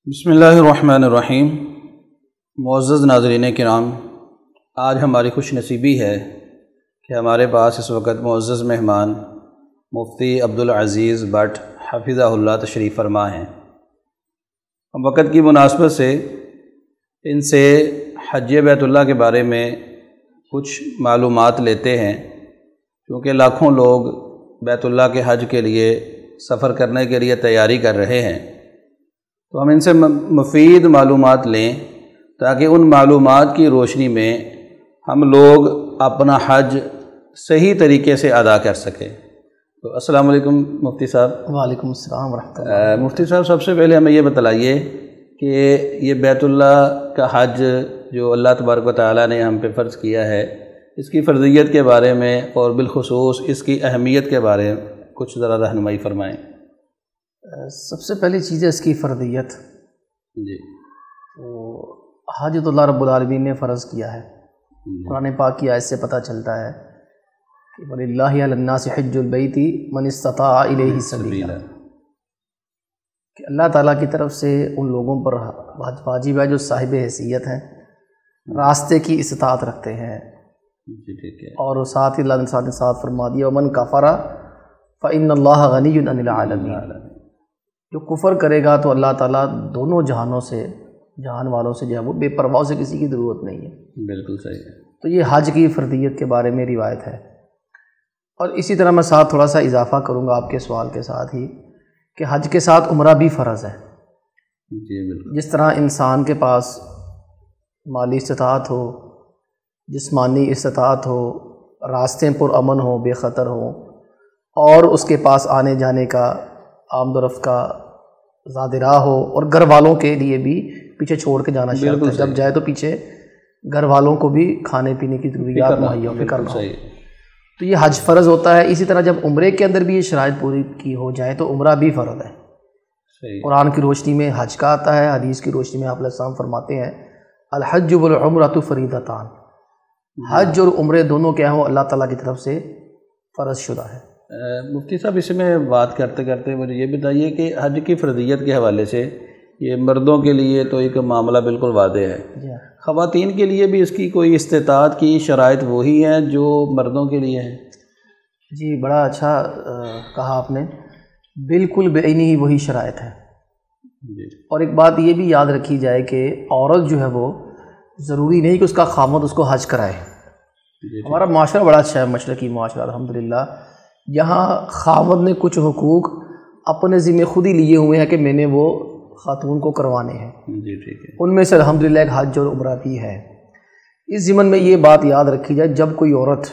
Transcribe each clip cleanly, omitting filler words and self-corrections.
بسم اللہ الرحمن الرحیم۔ معزز ناظرین کرام، آج ہماری خوش نصیبی ہے کہ ہمارے پاس اس وقت معزز مہمان مفتی عبدالعزیز بٹ حفظہ اللہ تشریف فرما ہیں۔ ہم وقت کی مناسبت سے ان سے حج بیت اللہ کے بارے میں کچھ معلومات لیتے ہیں، کیونکہ لاکھوں لوگ بیت اللہ کے حج کے لیے سفر کرنے کے لیے تیاری کر رہے ہیں، تو ہم ان سے مفید معلومات لیں تاکہ ان معلومات کی روشنی میں ہم لوگ اپنا حج صحیح طریقے سے ادا کر سکیں۔ تو السلام علیکم مفتی صاحب۔ وعلیکم السلام ورحمۃ اللہ۔ مفتی صاحب، سب سے پہلے ہمیں یہ بتلائیے کہ یہ بیت اللہ کا حج جو اللہ تبارک و تعالیٰ نے ہم پہ فرض کیا ہے، اس کی فرضیت کے بارے میں اور بالخصوص اس کی اہمیت کے بارے میں کچھ ذرا رہنمائی فرمائیں۔ سب سے پہلی چیز ہے اس کی فرضیت۔ جی، تو حج تو اللہ رب العالمین نے فرض کیا ہے۔ قرآن پاک کی آیت سے پتہ چلتا ہے کہ وَلِلَّهِ عَلَى النَّاسِ حِجُّ الْبَيْتِ مَنِ اسْتَطَاعَ إِلَيْهِ سَبِيلًا، کہ اللہ تعالیٰ کی طرف سے ان لوگوں پر حج واجب ہے جو صاحب حیثیت ہیں، راستے کی استطاعت رکھتے ہیں۔ جی ٹھیک ہے۔ اور ساتھ ہی اللہ نے ساتھ فرما دیا وَمَنْ كَفَرَ فَإِنَّ اللَّهَ غَنِيٌّ عَنِ الْعَالَمِينَ، جو کفر کرے گا تو اللہ تعالیٰ دونوں جہانوں سے، جہان والوں سے جو ہے وہ بے پرواہ سے کسی کی ضرورت نہیں ہے۔ بالکل صحیح ہے۔ تو یہ حج کی فرضیت کے بارے میں روایت ہے، اور اسی طرح میں ساتھ تھوڑا سا اضافہ کروں گا آپ کے سوال کے ساتھ ہی کہ حج کے ساتھ عمرہ بھی فرض ہے۔ جی بالکل۔ جس طرح انسان کے پاس مالی استطاعت ہو، جسمانی استطاعت ہو، راستے پر امن ہو، بے خطر ہو، اور اس کے پاس آنے جانے کا، آمد و رفت کا زاد راہ ہو، اور گھر والوں کے لیے بھی پیچھے چھوڑ کے جانا شرط ہے، جب جائے تو پیچھے گھر والوں کو بھی کھانے پینے کی ضروریات مہیا کرنا ہو، تو یہ حج فرض ہوتا ہے۔ اسی طرح جب عمرے کے اندر بھی یہ شرائط پوری کی ہو جائے تو عمرہ بھی فرض ہے۔ قرآن کی روشنی میں حج کا آتا ہے، حدیث کی روشنی میں آپ علیہ السلام فرماتے ہیں الحج والعمرۃ فریضتان، حج اور عمرے دونوں کیا ہوں اللہ تعالیٰ کی طرف سے فرض شدہ ہے۔ مفتی صاحب، اس میں بات کرتے کرتے مجھے یہ بتائیے کہ حج کی فرضیت کے حوالے سے یہ مردوں کے لیے تو ایک معاملہ بالکل واضح ہے، خواتین کے لیے بھی اس کی کوئی استطاعت کی شرائط وہی ہیں جو مردوں کے لیے ہیں؟ جی بڑا اچھا کہا آپ نے، بالکل بعینی ہی وہی شرائط ہے۔ اور ایک بات یہ بھی یاد رکھی جائے کہ عورت جو ہے وہ ضروری نہیں کہ اس کا خاوند اس کو حج کرائے۔ ہمارا معاشرہ بڑا اچھا ہے، مشرقی معاشرہ الحمدللہ، یہاں خاوند نے کچھ حقوق اپنے ذمہ خود ہی لیے ہوئے ہیں کہ میں نے وہ خاتون کو کروانے ہیں۔ جی ٹھیک ہے۔ ان میں سے الحمدللہ ایک حج اور عمرہ بھی ہے۔ اس ضمن میں یہ بات یاد رکھی جائے، جب کوئی عورت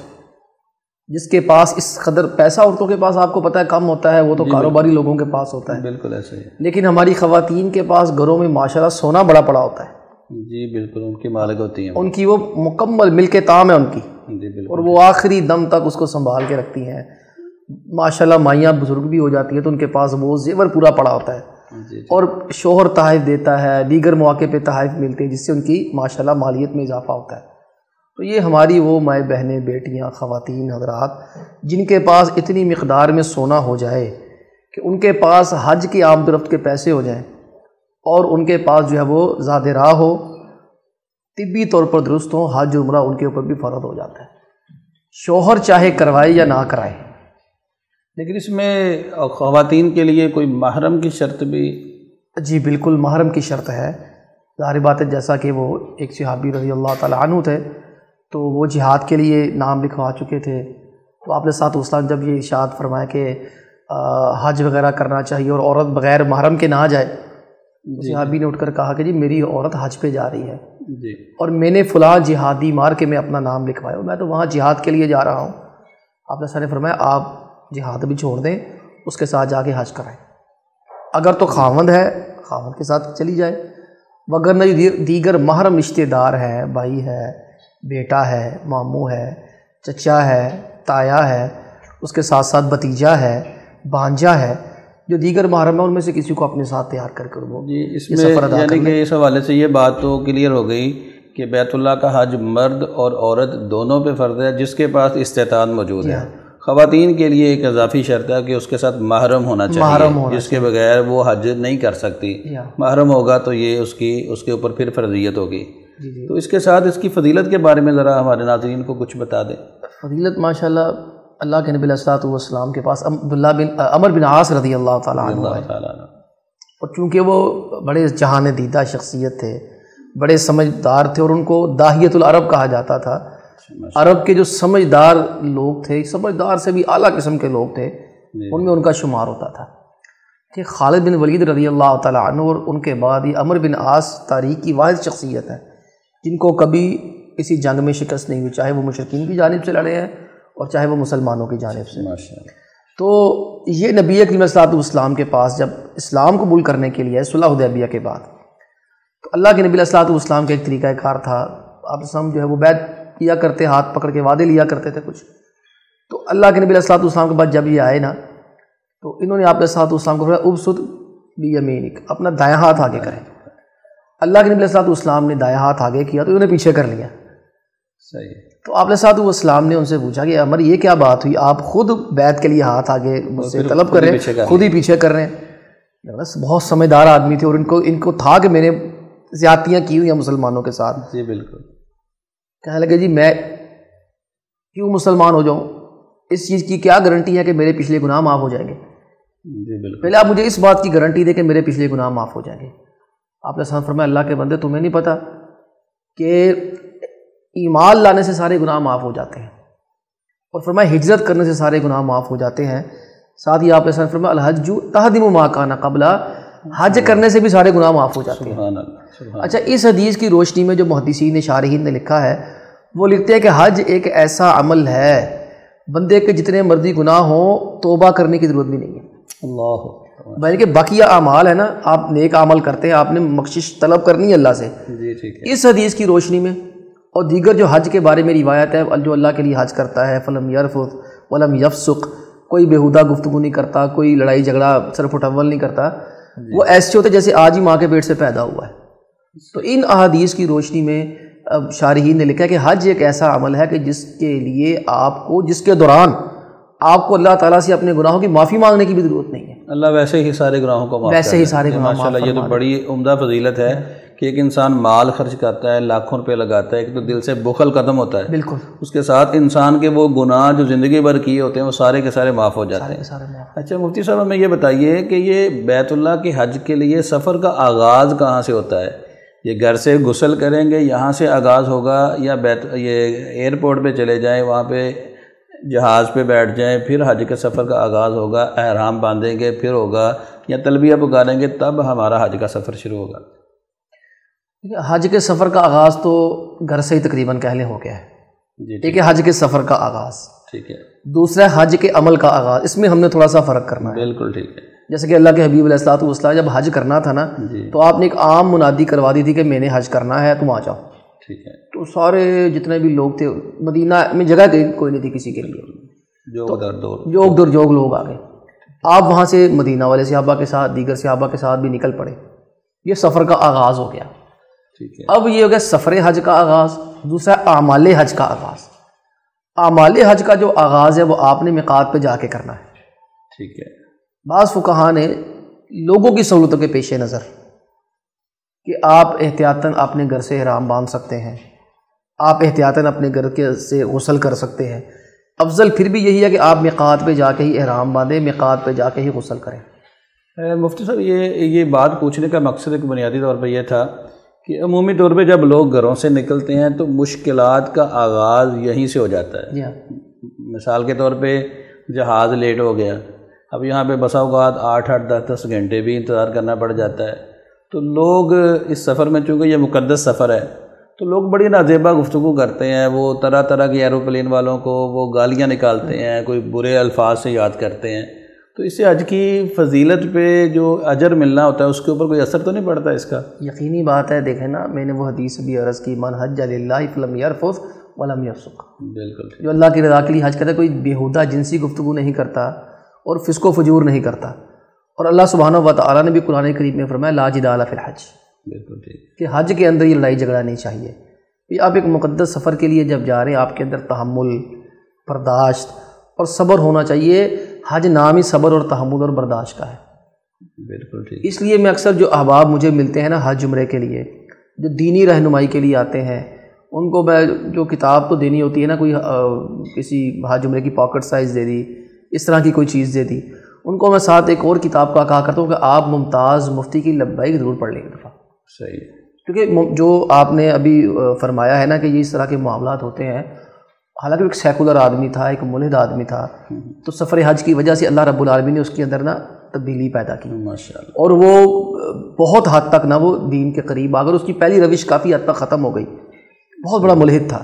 جس کے پاس اس قدر پیسہ، عورتوں کے پاس آپ کو پتہ ہے کم ہوتا ہے، وہ تو کاروباری لوگوں کے پاس ہوتا ہے، بالکل ایسے ہی، لیکن ہماری خواتین کے پاس گھروں میں ماشاءاللہ سونا بڑا پڑا ہوتا ہے۔ جی بالکل، ان کی مالک ہوتی ہیں، ان کی وہ مکمل ملک تام ہے ان کی، جی بالکل، اور وہ آخری دم تک اس کو سنبھال کے رکھتی ہیں۔ ماشاءاللہ مائیاں بزرگ بھی ہو جاتی ہیں تو ان کے پاس وہ زیور پورا پڑا ہوتا ہے، اور شوہر تحائف دیتا ہے، دیگر مواقع پہ تحائف ملتے ہیں جس سے ان کی ماشاءاللہ مالیت میں اضافہ ہوتا ہے۔ تو یہ ہماری وہ مائیں بہنیں، بیٹیاں، خواتین حضرات جن کے پاس اتنی مقدار میں سونا ہو جائے کہ ان کے پاس حج کی آمد و رفت کے پیسے ہو جائیں، اور ان کے پاس جو ہے وہ زاد راہ ہو، طبی طور پر درست ہو، حج عمرہ ان کے اوپر بھی فرض ہو جاتا ہے، شوہر چاہے کروائے یا نہ کرائے۔ لیکن اس میں خواتین کے لیے کوئی محرم کی شرط بھی؟ جی بالکل، محرم کی شرط ہے۔ ظاہر بات ہے، جیسا کہ وہ ایک صحابی رضی اللہ تعالیٰ عنہ تھے، تو وہ جہاد کے لیے نام لکھوا چکے تھے، تو آپ نے ساتھ اسلام جب یہ ارشاد فرمایا کہ حج وغیرہ کرنا چاہیے اور عورت بغیر محرم کے نہ جائے، صحابی نے اٹھ کر کہا کہ جی میری عورت حج پہ جا رہی ہے، اور میں نے فلاں جہادی مار کے میں اپنا نام لکھوایا، میں تو وہاں جہاد کے لیے جا رہا ہوں۔ آپ نے فرمایا آپ جہاد بھی چھوڑ دیں، اس کے ساتھ جا کے حج کرائیں۔ اگر تو خاوند ہے، خاوند کے ساتھ چلی جائے، وگرنہ دیگر محرم رشتے دار ہے، بھائی ہے، بیٹا ہے، ماموں ہے، چچا ہے، تایا ہے، اس کے ساتھ ساتھ بھتیجا ہے، بھانجا ہے، جو دیگر محرم ہے ان میں سے کسی کو اپنے ساتھ تیار کر کر وہ جی اس میں یعنی کہ اس حوالے سے یہ بات تو کلیئر ہو گئی کہ بیت اللہ کا حج مرد اور عورت دونوں پہ فرض ہے جس کے پاس استطاعت موجود ہے۔ خواتین کے لیے ایک اضافی شرط ہے کہ اس کے ساتھ محرم ہونا چاہیے، جس کے بغیر وہ حج نہیں کر سکتی۔ محرم ہوگا تو یہ اس کے اوپر پھر فرضیت ہوگی۔ تو اس کے ساتھ اس کی فضیلت کے بارے میں ذرا ہمارے ناظرین کو کچھ بتا دیں۔ فضیلت ماشاءاللہ اللہ کے نبی علیہ الصلوۃ والسلام کے پاس عمر بن عاص رضی اللہ تعالیٰ عنہ اور چونکہ وہ بڑے جہان دیدہ شخصیت تھے، بڑے سمجھدار تھے، اور ان کو داہیۃ العرب کہا جاتا تھا۔ عرب کے جو سمجھدار لوگ تھے، سمجھدار سے بھی اعلیٰ قسم کے لوگ تھے، ان میں ان کا شمار ہوتا تھا کہ خالد بن ولید رضی اللہ تعالیٰ عنہ اور ان کے بعد یہ عمر بن عاص تاریخ کی واحد شخصیت ہے جن کو کبھی کسی جنگ میں شکست نہیں ہوئی، چاہے وہ مشرکین کی جانب سے لڑے ہیں اور چاہے وہ مسلمانوں کی جانب سے۔ تو یہ نبی کریم صلی اللہ علیہ وسلم کے پاس جب اسلام قبول کرنے کے لیے صلح حدیبیہ کے بعد، تو اللہ کے نبی صلی اللہ علیہ وسلم کا ایک طریقہ کار تھا، آپ اسلام جو ہے وہ بیعت کیا کرتے، ہاتھ پکڑ کے وعدے لیا کرتے تھے کچھ۔ تو اللہ کے نبی علیہ الصلوۃ والسلام کے بعد جب یہ آئے نا، تو انہوں نے آپ علیہ الصلوۃ والسلام کو فرمایا ابسط بیمینک، اپنا دایاں ہاتھ آگے کریں۔ اللہ کے نبی علیہ الصلوۃ والسلام نے دایاں ہاتھ آگے کیا تو انہوں نے پیچھے کر لیا۔ صحیح۔ تو آپ علیہ الصلوۃ والسلام نے ان سے پوچھا کہ عمر یہ کیا بات ہوئی، آپ خود بیعت کے لیے ہاتھ آگے مجھ سے طلب کر رہے ہیں، خود ہی پیچھے کر رہے ہیں۔ بس بہت سمجھدار آدمی تھے اور ان کو تھا کہ میں نے زیادتیاں کی ہوئی ہیں مسلمانوں کے ساتھ۔ جی بالکل۔ کہنے لگے جی میں کیوں مسلمان ہو جاؤں، اس چیز کی کیا گارنٹی ہے کہ میرے پچھلے گناہ معاف ہو جائیں گے؟ جی بالکل۔ پہلے آپ مجھے اس بات کی گارنٹی دیں کہ میرے پچھلے گناہ معاف ہو جائیں گے۔ آپ نے فرمایا اللہ کے بندے تمہیں نہیں پتہ کہ ایمان لانے سے سارے گناہ معاف ہو جاتے ہیں، اور فرمایا ہجرت کرنے سے سارے گناہ معاف ہو جاتے ہیں۔ ساتھ ہی آپ نے فرمایا الحج تہدم ما کان قبل، حج کرنے سے بھی سارے گناہ معاف ہو جاتے ہیں۔ اچھا، اس حدیث کی روشنی میں جو محدثین شارحین نے لکھا ہے وہ لکھتے ہیں کہ حج ایک ایسا عمل ہے بندے کے جتنے مرضی گناہ ہوں توبہ کرنے کی ضرورت بھی نہیں ہے، اللہ، بلکہ بقیہ اعمال ہے نا، آپ نیک عمل کرتے ہیں، آپ نے بخشش طلب کرنی ہے اللہ سے۔ جی ٹھیک ہے۔ اس حدیث کی روشنی میں اور دیگر جو حج کے بارے میں روایت ہے، جو اللہ کے لیے حج کرتا ہے فلم یرفث ولم یفسق، کوئی بیہودہ گفتگو نہیں کرتا، کوئی لڑائی جھگڑا صرف اٹھول نہیں کرتا، وہ ایسے ہوتے جیسے آج ہی ماں کے پیٹ سے پیدا ہوا ہے۔ تو ان احادیث کی روشنی میں شارحین نے لکھا کہ حج ایک ایسا عمل ہے کہ جس کے لیے آپ کو، جس کے دوران آپ کو اللہ تعالیٰ سے اپنے گناہوں کی معافی مانگنے کی بھی ضرورت نہیں ہے، اللہ ویسے ہی سارے گناہوں کو معاف کرتا ہے۔ ویسے ہی سارے گناہ معاف ماشاءاللہ، یہ تو بڑی عمدہ فضیلت ہے کہ ایک انسان مال خرچ کرتا ہے، لاکھوں روپے لگاتا ہے، ایک تو دل سے بخل ختم ہوتا ہے، بالکل، اس کے ساتھ انسان کے وہ گناہ جو زندگی بھر کیے ہوتے ہیں وہ سارے کے سارے معاف ہو جاتے ہیں۔ اچھا مفتی صاحب، ہمیں یہ بتائیے کہ یہ بیت اللہ کے حج کے لیے سفر کا آغاز کہاں سے ہوتا ہے؟ یہ گھر سے غسل کریں گے یہاں سے آغاز ہوگا، یا یہ ایئرپورٹ پہ چلے جائیں، وہاں پہ جہاز پہ بیٹھ جائیں، پھر حج کے سفر کا آغاز ہوگا، احرام باندھیں گے پھر ہوگا، یا تلبیہ پکاریں گے تب ہمارا حج کا سفر شروع ہوگا؟ حج کے سفر کا آغاز تو گھر سے ہی تقریباً کہہ لیں ہو گیا ہے۔ جی ٹھیک ہے، حج کے سفر کا آغاز ٹھیک ہے۔ دوسرا حج کے عمل کا آغاز، اس میں ہم نے تھوڑا سا فرق کرنا ہے۔ بالکل ٹھیک ہے۔ جیسے کہ اللہ کے حبیب علیہ الصلوۃ والسلام جب حج کرنا تھا نا، تو آپ نے ایک عام منادی کروا دی تھی کہ میں نے حج کرنا ہے، تم آ جاؤ۔ ٹھیک ہے۔ تو سارے جتنے بھی لوگ تھے، مدینہ میں جگہ کوئی نہیں تھی کسی کے لیے، جوگ لوگ آ گئے۔ آپ وہاں سے مدینہ والے صحابہ کے ساتھ، دیگر صحابہ کے ساتھ بھی نکل پڑے، یہ سفر کا آغاز ہو گیا۔ ٹھیک ہے۔ اب یہ ہو گیا سفر حج کا آغاز۔ دوسرا اعمال حج کا آغاز۔ اعمال حج کا جو آغاز ہے وہ آپ نے میقات پہ جا کے کرنا ہے۔ ٹھیک ہے۔ بعض فقہا نے لوگوں کی سہولتوں کے پیش نظر کہ آپ احتیاطاً اپنے گھر سے احرام باندھ سکتے ہیں، آپ احتیاطاً اپنے گھر کے سے غسل کر سکتے ہیں، افضل پھر بھی یہی ہے کہ آپ میقات پہ جا کے ہی احرام باندھیں، میقات پہ جا کے ہی غسل کریں۔ مفتی صاحب، یہ بات پوچھنے کا مقصد ایک بنیادی طور پہ یہ تھا کہ عمومی طور پہ جب لوگ گھروں سے نکلتے ہیں تو مشکلات کا آغاز یہیں سے ہو جاتا ہے۔ مثال کے طور پہ جہاز لیٹ ہو گیا، اب یہاں پہ بسا اوقات 8-10 گھنٹے بھی انتظار کرنا پڑ جاتا ہے، تو لوگ اس سفر میں، چونکہ یہ مقدس سفر ہے، تو لوگ بڑی نازیبا گفتگو کرتے ہیں، وہ طرح طرح کے ایروپلین والوں کو وہ گالیاں نکالتے ہیں، کوئی برے الفاظ سے یاد کرتے ہیں، تو اس سے حج کی فضیلت پہ جو اجر ملنا ہوتا ہے اس کے اوپر کوئی اثر تو نہیں پڑتا اس کا؟ یقینی بات ہے، دیکھیں نا، میں نے وہ حدیث بھی عرض کی، من حج للہ فلم یرفث ولم یفسق، بالکل، جو اللہ کی رضا کے لیے حج کرتا ہے، کوئی بیہودہ جنسی گفتگو نہیں کرتا اور فسق و فجور نہیں کرتا۔ اور اللہ سبحانہ و تعالیٰ نے بھی قرآن کریم میں فرمایا لا جدال فی الحج، بالکل ٹھیک، کہ حج کے اندر یہ لڑائی جھگڑا نہیں چاہیے۔ یہ آپ ایک مقدس سفر کے لیے جب جا رہے ہیں، آپ کے اندر تحمل، برداشت اور صبر ہونا چاہیے. حج نام ہی صبر اور تحمل اور برداشت کا ہے. بالکل ٹھیک. اس لیے میں اکثر جو احباب مجھے ملتے ہیں نا حج عمرے کے لیے، جو دینی رہنمائی کے لیے آتے ہیں، ان کو میں جو کتاب تو دینی ہوتی ہے نا، کوئی کسی حج عمرے کی پاکٹ سائز دے دی، اس طرح کی کوئی چیز دے دی، ان کو میں ساتھ ایک اور کتاب کا کہا کرتا ہوں کہ آپ ممتاز مفتی کی لبیک ضرور پڑھ لیں ایک دفعہ. صحیح. کیونکہ جو آپ نے ابھی فرمایا ہے نا کہ یہ اس طرح کے معاملات ہوتے ہیں، حالانکہ ایک سیکولر آدمی تھا، ایک ملحد آدمی تھا، تو سفر حج کی وجہ سے اللہ رب العالمین نے اس کے اندر نا تبدیلی پیدا کی ماشاءاللہ. اور وہ بہت حد تک نا وہ دین کے قریب آ گیا. اس کی پہلی روش کافی حد تک ختم ہو گئی. بہت بڑا ملحد تھا،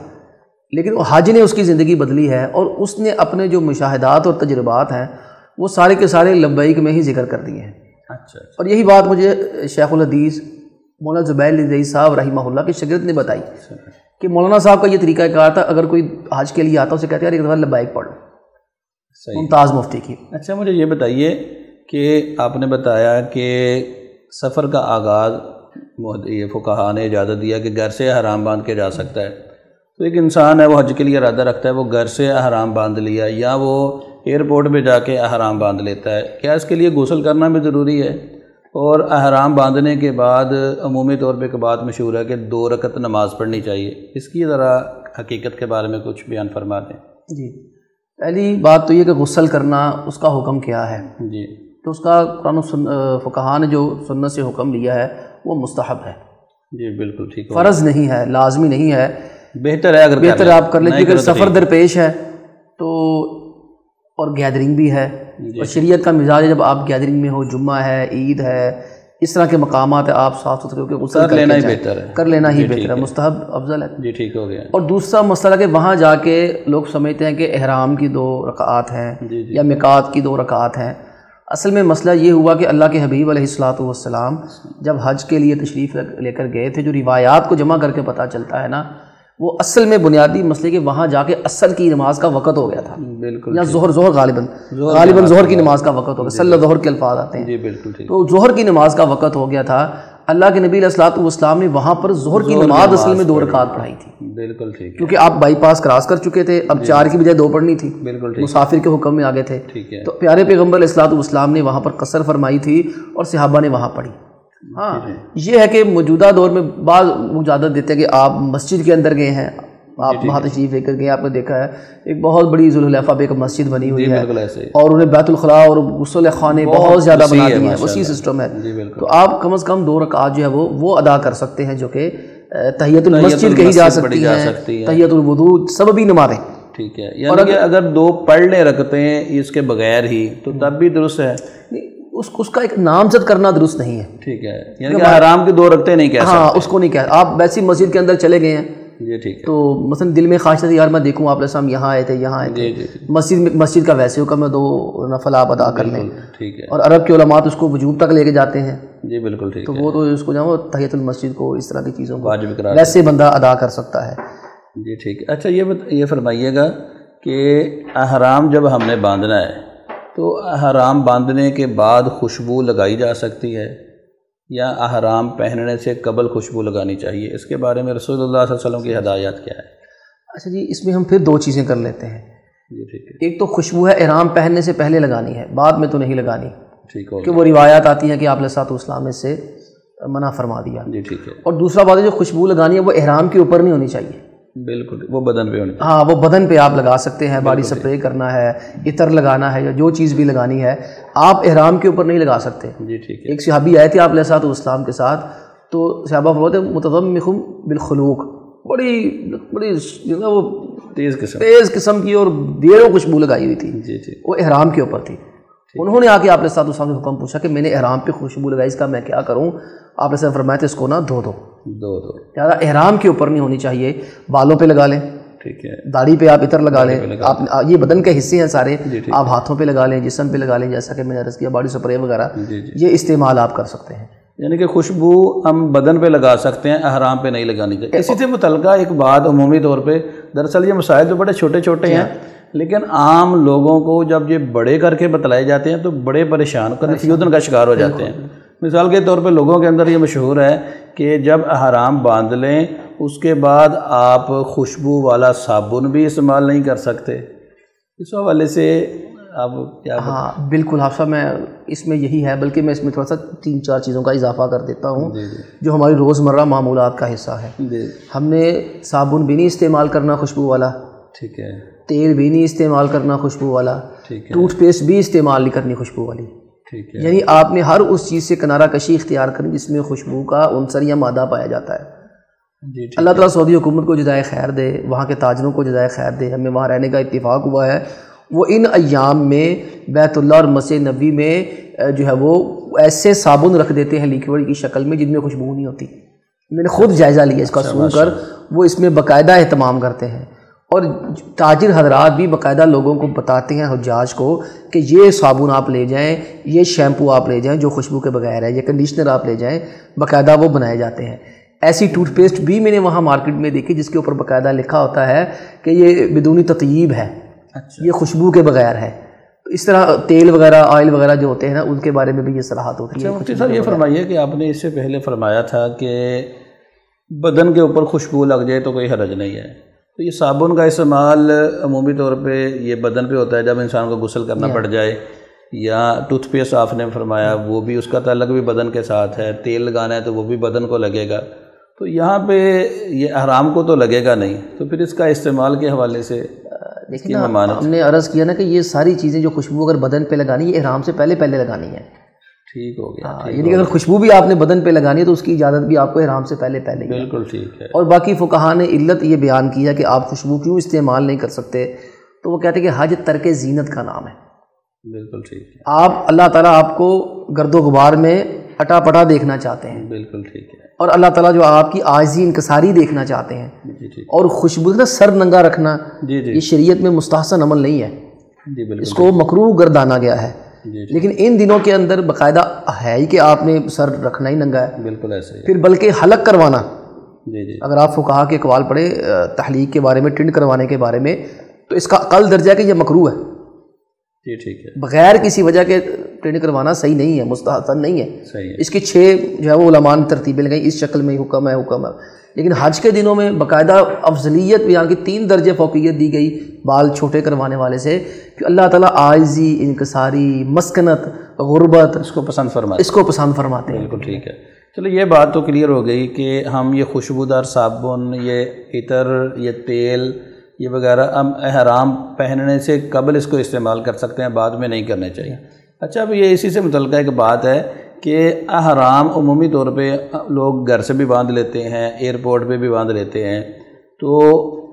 لیکن وہ حج نے اس کی زندگی بدلی ہے، اور اس نے اپنے جو مشاہدات اور تجربات ہیں وہ سارے کے سارے لبیک میں ہی ذکر کر دیے ہیں. اچھا. اور یہی بات مجھے شیخ الحدیث مولانا زبیر رئیس صاحب رحمہ اللہ کے شاگرد نے بتائی کہ مولانا صاحب کا یہ طریقہ کار تھا، اگر کوئی حج کے لیے آتا اسے کہتے ہیں ایک دفعہ لبیک پڑھ لو. ممتاز مفتی کی. اچھا مجھے یہ بتائیے کہ آپ نے بتایا کہ سفر کا آغاز یہ فقہا نے اجازت دیا کہ گھر سے احرام باندھ کے جا سکتا ہے. تو ایک انسان ہے وہ حج کے لیے ارادہ رکھتا ہے، وہ گھر سے احرام باندھ لیا یا وہ ایئرپورٹ پہ جا کے احرام باندھ لیتا ہے، کیا اس کے لیے غسل کرنا بھی ضروری ہے؟ اور احرام باندھنے کے بعد عمومی طور پہ ایک بات مشہور ہے کہ 2 رکعت نماز پڑھنی چاہیے، اس کی ذرا حقیقت کے بارے میں کچھ بیان فرما دیں. جی، پہلی بات تو یہ کہ غسل کرنا اس کا حکم کیا ہے. جی. تو اس کا قرآن و فقہا نے جو سنت سے حکم لیا ہے وہ مستحب ہے. جی بالکل ٹھیک. فرض نہیں ہے، لازمی نہیں ہے، بہتر ہے اگر بہتر آپ کر لیں، کیونکہ سفر درپیش ہے تو اور گیدرنگ بھی ہے. اور شریعت کا مزاج ہے جب آپ گیدرنگ میں ہو، جمعہ ہے، عید ہے، اس طرح کے مقامات ہیں، آپ صاف ستھرے ہو کے غسل کر لینا ہی بہتر ہے. کر لینا ہی بہتر ہے، مستحب افضل ہے. جی ٹھیک ہو گیا. اور دوسرا مسئلہ کہ وہاں جا کے لوگ سمجھتے ہیں کہ احرام کی 2 رکعات ہیں یا میقات کی 2 رکعات ہیں. اصل میں مسئلہ یہ ہوا کہ اللہ کے حبیب علیہ الصلوۃ والسلام جب حج کے لیے تشریف لے کر گئے تھے، جو روایات کو جمع کر کے پتہ چلتا ہے نا، وہ اصل میں بنیادی مسئلے کہ وہاں جا کے اصل کی نماز کا وقت ہو گیا تھا. بالکل. یا ظہر غالباً ظہر کی نماز کا وقت ہو گیا. صلی ظہر کے الفاظ آتے ہیں. جی بالکل ٹھیک. تو ظہر کی نماز کا وقت ہو گیا تھا. اللہ کے نبی علیہ الصلوۃ والسلام نے وہاں پر ظہر کی نماز اصل میں 2 رکعت پڑھائی تھی. بالکل ٹھیک. کیونکہ آپ بائی پاس کراس کر چکے تھے، اب 4 کی بجائے 2 پڑھنی تھی. بالکل ٹھیک. مسافر کے حکم میں آگے تھے. ٹھیک ہے. تو پیارے پیغمبر علیہ الصلوۃ والسلام نے وہاں پر قصر فرمائی تھی اور صحابہ نے وہاں پڑھی. ہاں یہ ہے کہ موجودہ دور میں بعض اجازت دیتے ہیں کہ آپ مسجد کے اندر گئے ہیں، آپ وہاں تشریف لے کر گئے، آپ نے دیکھا ہے ایک بہت بڑی ذوالحلیفہ پہ ایک مسجد بنی ہوئی ہے اور انہیں بیت الخلاء اور غسل خانے بہت زیادہ بنا دیے ہیں، اسی سسٹم ہے. تو آپ کم از کم 2 رکعات جو ہے وہ ادا کر سکتے ہیں، جو کہ تحیۃ المسجد کہی جا سکتی ہیں، تحیۃ الوضو، سببی نمازیں. ٹھیک ہے. یعنی کہ اگر 2 پڑھ لیں رکھتے ہیں اس کے بغیر ہی تو تب بھی درست ہے. اس کا ایک نامزد کرنا درست نہیں ہے. ٹھیک ہے. یعنی کہ حرام کی 2 رکھتے نہیں کہہ سکتے. ہاں اس کو نہیں کہہ. آپ ویسی مسجد کے اندر چلے گئے ہیں جی ٹھیک ہے، تو مثلا دل میں خواہش تھی یار میں دیکھوں آپ علیہ السلام یہاں آئے تھے، یہاں آئے تھے. مسجد کا ویسے حکم ہے 2 نفل آپ ادا کر لیں. ٹھیک ہے. اور عرب کے علماء اس کو وجوب تک لے کے جاتے ہیں. جی بالکل ٹھیک. تو وہ تو اس کو جو تحیۃ المسجد کو اس طرح کی چیزوں کو ویسے بندہ ادا کر سکتا ہے. جی ٹھیک ہے. اچھا یہ فرمائیے گا کہ احرام جب ہم نے باندھنا ہے تو احرام باندھنے کے بعد خوشبو لگائی جا سکتی ہے یا احرام پہننے سے قبل خوشبو لگانی چاہیے؟ اس کے بارے میں رسول اللہ صلی اللہ علیہ وسلم کی ہدایات کیا ہے؟ اچھا جی، اس میں ہم پھر 2 چیزیں کر لیتے ہیں. جی ٹھیک ہے. ایک تو خوشبو ہے احرام پہننے سے پہلے لگانی ہے، بعد میں تو نہیں لگانی. ٹھیک ہو کہ وہ روایات آتی ہیں کہ آپ علیہ الصلوۃ والسلام نے سے منع فرما دیا. جی ٹھیک ہے. اور دوسرا بات ہے جو خوشبو لگانی ہے وہ احرام کے اوپر نہیں ہونی چاہیے. بالکل، وہ بدن پہ ہونی. ہاں وہ بدن پہ آپ لگا سکتے ہیں، باڈی سپرے کرنا ہے، عطر لگانا ہے یا جو چیز بھی لگانی ہے، آپ احرام کے اوپر نہیں لگا سکتے. جی ٹھیک ہے. ایک صحابی آئے تھے آپ علیہ الصلوۃ والسلام کے ساتھ، تو صحابہ فرماتے ہیں متضمخ بالخلوق، بڑی جو ہے وہ تیز قسم کی اور دیروں خوشبو لگائی ہوئی تھی. جی جی. وہ احرام کے اوپر تھی. انہوں نے آ کے آپ علیہ الصلوۃ والسلام سے حکم پوچھا کہ میں نے احرام پہ خوشبو لگائی، اس کا میں کیا کروں؟ آپ علیہ السلام فرمایا تھے اس کو نا دھو دو. زیادہ احرام کے اوپر نہیں ہونی چاہیے، بالوں پہ لگا لیں. ٹھیک ہے. داڑھی پہ آپ عطر لگا لیں. آپ یہ بدن کے حصے ہیں سارے، آپ ہاتھوں پہ لگا لیں، جسم پہ لگا لیں، جیسا کہ میں نے عرض کیا باڈی سپرے وغیرہ یہ استعمال آپ کر سکتے ہیں. یعنی کہ خوشبو ہم بدن پہ لگا سکتے ہیں، احرام پہ نہیں لگانی چاہیے. اسی سے متعلقہ ایک بات عمومی طور پہ، دراصل یہ مسائل تو بڑے چھوٹے چھوٹے ہیں لیکن عام لوگوں کو جب یہ بڑے کر کے بتلائے جاتے ہیں تو بڑے پریشان کنفیوژن کا شکار ہو جاتے ہیں. مثال کے طور پہ لوگوں کے اندر یہ مشہور ہے کہ جب احرام باندھ لیں اس کے بعد آپ خوشبو والا صابن بھی استعمال نہیں کر سکتے. اس حوالے سے آپ کیا؟ ہاں بالکل حافظ، میں اس میں یہی ہے، بلکہ میں اس میں تھوڑا سا 3-4 چیزوں کا اضافہ کر دیتا ہوں جو ہماری روزمرہ معمولات کا حصہ ہے۔ ہم نے صابن بھی نہیں استعمال کرنا خوشبو والا، ٹھیک ہے، تیل بھی نہیں استعمال کرنا خوشبو والا، ٹوتھ پیسٹ بھی استعمال نہیں کرنی خوشبو والی، ٹھیک ہے، یعنی آپ نے ہر اس چیز سے کنارہ کشی اختیار کرنی جس میں خوشبو کا عنصر یا مادہ پایا جاتا ہے۔ اللہ تعالیٰ سعودی حکومت کو جزائے خیر دے، وہاں کے تاجروں کو جزائے خیر دے، ہمیں وہاں رہنے کا اتفاق ہوا ہے۔ وہ ان ایام میں بیت اللہ اور مسجد نبی میں جو ہے وہ ایسے صابن رکھ دیتے ہیں لیکوڈ کی شکل میں جن میں خوشبو نہیں ہوتی۔ میں نے خود جائزہ لیا اس کا سن کر، وہ اس میں باقاعدہ اہتمام کرتے ہیں، اور تاجر حضرات بھی باقاعدہ لوگوں کو بتاتے ہیں حجاج کو کہ یہ صابن آپ لے جائیں، یہ شیمپو آپ لے جائیں جو خوشبو کے بغیر ہے، یہ کنڈیشنر آپ لے جائیں، باقاعدہ وہ بنائے جاتے ہیں۔ ایسی ٹوتھ پیسٹ بھی میں نے وہاں مارکیٹ میں دیکھی جس کے اوپر باقاعدہ لکھا ہوتا ہے کہ یہ بدون تطیب ہے، یہ خوشبو کے بغیر ہے۔ اس طرح تیل وغیرہ، آئل وغیرہ جو ہوتے ہیں نا، ان کے بارے میں بھی یہ صلاحات ہوتی ہیں۔ مفتی صاحب یہ فرمائیے کہ آپ نے اس سے پہلے فرمایا تھا کہ بدن کے اوپر خوشبو لگ جائے تو کوئی حرج نہیں ہے، تو یہ صابن کا استعمال عمومی طور پہ یہ بدن پہ ہوتا ہے جب انسان کو غسل کرنا پڑ جائے، یا ٹوتھ پیسٹ آپ نے فرمایا وہ بھی اس کا تعلق بھی بدن کے ساتھ ہے، تیل لگانا ہے تو وہ بھی بدن کو لگے گا، تو یہاں پہ یہ احرام کو تو لگے گا نہیں، تو پھر اس کا استعمال کے حوالے سے دیکھیں نا، ہم نے عرض کیا نا کہ یہ ساری چیزیں جو خوشبو اگر بدن پہ لگانی ہے، احرام سے پہلے لگانی ہے۔ ٹھیک ہو گیا، یعنی کہ اگر خوشبو بھی آپ نے بدن پہ لگانی ہے تو اس کی اجازت بھی آپ کو احرام سے پہلے ہی ہے۔ بالکل ٹھیک ہے۔ اور باقی فقہا نے علت یہ بیان کی ہے کہ آپ خوشبو کیوں استعمال نہیں کر سکتے، تو وہ کہتے ہیں کہ حج ترک زینت کا نام ہے۔ بالکل ٹھیک ہے۔ آپ اللہ تعالیٰ آپ کو گرد و غبار میں اٹا پٹا دیکھنا چاہتے ہیں، بالکل ٹھیک ہے، اور اللہ تعالیٰ جو آپ کی عاجزی انکساری دیکھنا چاہتے ہیں، اور خوشبو نا سر ننگا رکھنا یہ شریعت میں مستحسن عمل نہیں ہے، اس کو مکروہ گردانا گیا ہے، لیکن ان دنوں کے اندر باقاعدہ ہے ہی کہ آپ نے سر رکھنا ہی ننگا ہے، بالکل ایسے ہی۔ پھر بلکہ حلق کروانا، اگر آپ فقہا کے اقوال پڑھیں تحلیق کے بارے میں، ٹنڈ کروانے کے بارے میں، تو اس کا اقل درجہ ہے کہ یہ مکروہ ہے، جی ٹھیک ہے، بغیر کسی وجہ کے ٹریننگ کروانا صحیح نہیں ہے، مستحسن نہیں ہے، صحیح ہے۔ اس کی 6 جو ہے وہ علماء نے ترتیبیں لگائیں، اس شکل میں حکم ہے۔ لیکن حج کے دنوں میں باقاعدہ افضلیت بیان کی، 3 درجے فوقیت دی گئی بال چھوٹے کروانے والے سے، کہ اللہ تعالیٰ عاجزی، انکساری، مسکنت، غربت اس کو پسند فرماتے ہیں۔ بالکل ٹھیک ہے۔ چلو یہ بات تو کلیئر ہو گئی کہ ہم یہ خوشبودار صابن، یہ عطر، یہ تیل، یہ وغیرہ ہم احرام پہننے سے قبل اس کو استعمال کر سکتے ہیں، بعد میں نہیں کرنے چاہیے۔ اچھا، اب یہ اسی سے متعلقہ ایک بات ہے کہ احرام عمومی طور پہ لوگ گھر سے بھی باندھ لیتے ہیں، ایئرپورٹ پہ بھی باندھ لیتے ہیں، تو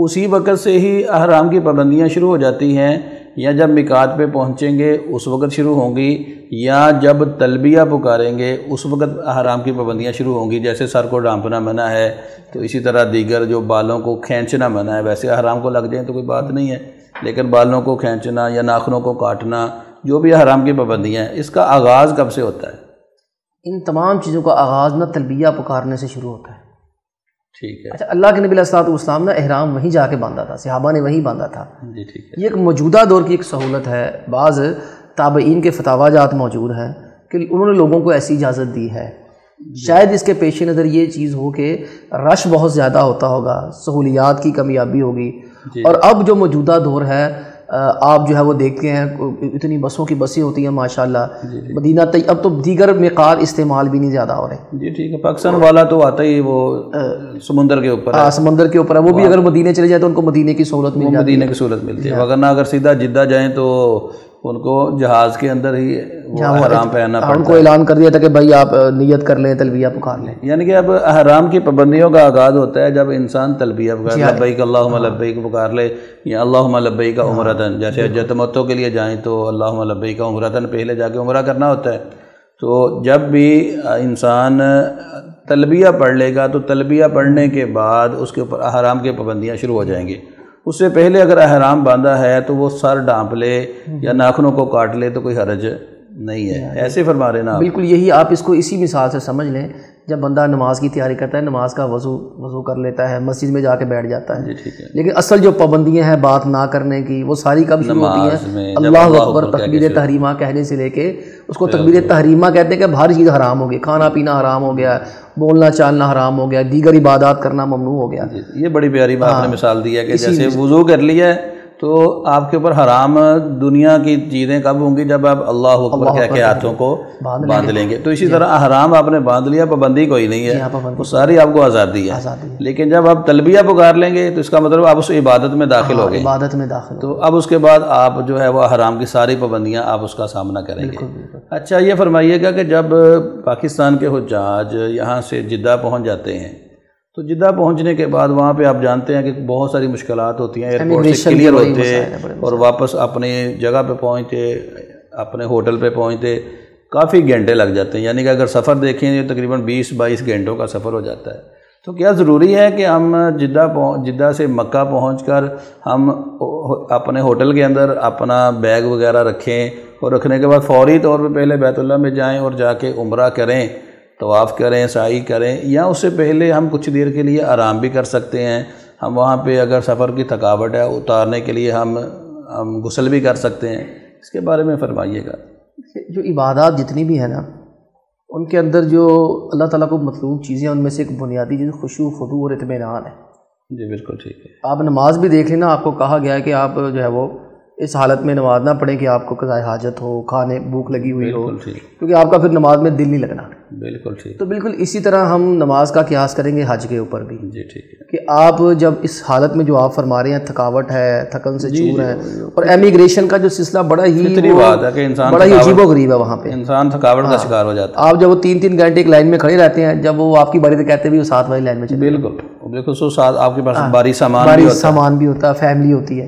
اسی وقت سے ہی احرام کی پابندیاں شروع ہو جاتی ہیں، یا جب میقات پہ پہنچیں گے اس وقت شروع ہوں گی، یا جب تلبیہ پکاریں گے اس وقت احرام کی پابندیاں شروع ہوں گی؟ جیسے سر کو ڈھانپنا منع ہے، تو اسی طرح دیگر جو بالوں کو کھینچنا منع ہے، ویسے احرام کو لگ جائیں تو کوئی بات نہیں ہے، لیکن بالوں کو کھینچنا یا ناخنوں کو کاٹنا، جو بھی احرام کی پابندیاں ہیں، اس کا آغاز کب سے ہوتا ہے؟ ان تمام چیزوں کا آغاز نہ تلبیہ پکارنے سے شروع ہوتا ہے۔ ٹھیک ہے۔ اچھا، اللہ کے نبی علیہ الصلوۃ والسلام نے احرام وہیں جا کے باندھا تھا، صحابہ نے وہیں باندھا تھا۔ جی ٹھیک ہے۔ یہ ایک موجودہ دور کی ایک سہولت ہے، بعض تابعین کے فتاوی جات موجود ہیں کہ انہوں نے لوگوں کو ایسی اجازت دی ہے، شاید اس کے پیش نظر یہ چیز ہو کہ رش بہت زیادہ ہوتا ہوگا، سہولیات کی کمیابی ہوگی، اور اب جو موجودہ دور ہے آپ جو ہے وہ دیکھتے ہیں اتنی بسوں کی بسیں ہوتی ہیں ماشاءاللہ مدینہ اب تو دیگر میقات استعمال بھی نہیں زیادہ ہو رہے۔ جی ٹھیک ہے۔ پاکستان والا تو آتا ہی وہ سمندر کے اوپر ہے، سمندر کے اوپر ہے، وہ بھی اگر مدینے چلے جائے تو ان کو مدینے کی سہولت مل جاتی ہے، مدینے کی سہولت ملتی ہے، ورنہ اگر سیدھا جدہ جائیں تو ان کو جہاز کے اندر ہی احرام پہننا پڑتا ہے۔ ان کو اعلان کر دیا تھا کہ بھائی آپ نیت کر لیں، تلبیہ پکار لیں، یعنی کہ اب احرام کی پابندیوں کا آغاز ہوتا ہے جب انسان تلبیہ پکار، لبیک اللہم لبیک پکار لے، یا اللہم لبیک عمرتن، جیسے حج تمتع کے لیے جائیں تو اللہم لبیک عمرتن پہلے جا کے عمرہ کرنا ہوتا ہے۔ تو جب بھی انسان تلبیہ پڑھ لے گا تو تلبیہ پڑھنے کے بعد اس کے اوپر احرام کی پابندیاں شروع ہو جائیں گی۔ اس سے پہلے اگر احرام باندھا ہے تو وہ سر ڈھانپ لے یا ناخنوں کو کاٹ لے تو کوئی حرج نہیں ہے، ایسے فرما رہے نا؟ بالکل یہی، آپ اس کو اسی مثال سے سمجھ لیں، جب بندہ نماز کی تیاری کرتا ہے، نماز کا وضو کر لیتا ہے، مسجد میں جا کے بیٹھ جاتا ہے، لیکن اصل جو پابندیاں ہیں بات نہ کرنے کی، وہ ساری کب شروع ہوتی ہیں؟ اللہ اکبر تکبیر تحریمہ کہنے سے لے کے، اس کو تکبیر تحریمہ کہتے ہیں کہ ہر چیز حرام ہو گئی، کھانا پینا حرام ہو گیا، بولنا چالنا حرام ہو گیا، دیگر عبادات کرنا ممنوع ہو گیا۔ یہ بڑی پیاری بات آپ نے مثال دی ہے کہ جیسے وضو کر لیا ہے تو آپ کے اوپر حرام دنیا کی چیزیں کب ہوں گی؟ جب آپ اللہ اکبر کہہ کے ہاتھوں کو باندھ لیں گے. تو اسی طرح حرام آپ نے باندھ لیا، پابندی کوئی نہیں ہے، وہ ساری آپ کو آزادی ہے. لیکن جب آپ تلبیہ پکار لیں گے تو اس کا مطلب آپ اس عبادت میں داخل ہو گئے، عبادت میں داخل. تو اب اس کے بعد آپ جو ہے وہ حرام کی ساری پابندیاں آپ اس کا سامنا کریں گے. اچھا یہ فرمائیے گا کہ جب پاکستان کے حجاج یہاں سے جدہ پہنچ جاتے ہیں تو جدہ پہنچنے کے بعد وہاں پہ آپ جانتے ہیں کہ بہت ساری مشکلات ہوتی ہیں، ایئرپورٹ سے کلیئر ہوتے اور واپس اپنے جگہ پہ پہنچتے، اپنے ہوٹل پہ پہنچتے کافی گھنٹے لگ جاتے ہیں. یعنی کہ اگر سفر دیکھیں تو تقریباً 20-22 گھنٹوں کا سفر ہو جاتا ہے. تو کیا ضروری ہے کہ ہم جدہ سے مکہ پہنچ کر ہم اپنے ہوٹل کے اندر اپنا بیگ وغیرہ رکھیں اور رکھنے کے بعد فوری طور پہ پہلے بیت اللہ میں جائیں اور جا کے عمرہ کریں، طواف کریں، سعی کریں، یا اس سے پہلے ہم کچھ دیر کے لیے آرام بھی کر سکتے ہیں؟ ہم وہاں پہ اگر سفر کی تھکاوٹ ہے اتارنے کے لیے ہم غسل بھی کر سکتے ہیں. اس کے بارے میں فرمائیے گا. جو عبادات جتنی بھی ہیں نا، ان کے اندر جو اللہ تعالیٰ کو مطلوب چیزیں ان میں سے ایک بنیادی چیز خشوع، خضوع اور اطمینان ہے. جی بالکل ٹھیک ہے. آپ نماز بھی دیکھ لینا، آپ کو کہا گیا ہے کہ آپ جو ہے وہ اس حالت میں نماز نہ پڑھیں کہ آپ کو قضاء حاجت ہو، کھانے بھوک لگی ہوئی ہو، کیونکہ آپ کا پھر نماز میں دل نہیں لگنا. بالکل ٹھیک. تو بالکل اسی طرح ہم نماز کا قیاس کریں گے حج کے اوپر بھی. جی ٹھیک ہے. کہ آپ جب اس حالت میں جو آپ فرما رہے ہیں، تھکاوٹ ہے، تھکن سے چور ہے، اور امیگریشن کا جو سلسلہ بڑا ہی بات ہے کہ انسان بڑا ہی عجیب و غریب ہے، وہاں پہ انسان تھکاوٹ کا شکار ہو جاتا ہے. آپ جب وہ 3-3 گھنٹے ایک لائن میں کھڑے رہتے ہیں، جب وہ آپ کی باری تو کہتے بھی وہ 7 والی لائن میں چلے. بالکل سو ساتھ آپ کے پاس باری سامان بھی ہوتا ہے، فیملی ہوتی ہے.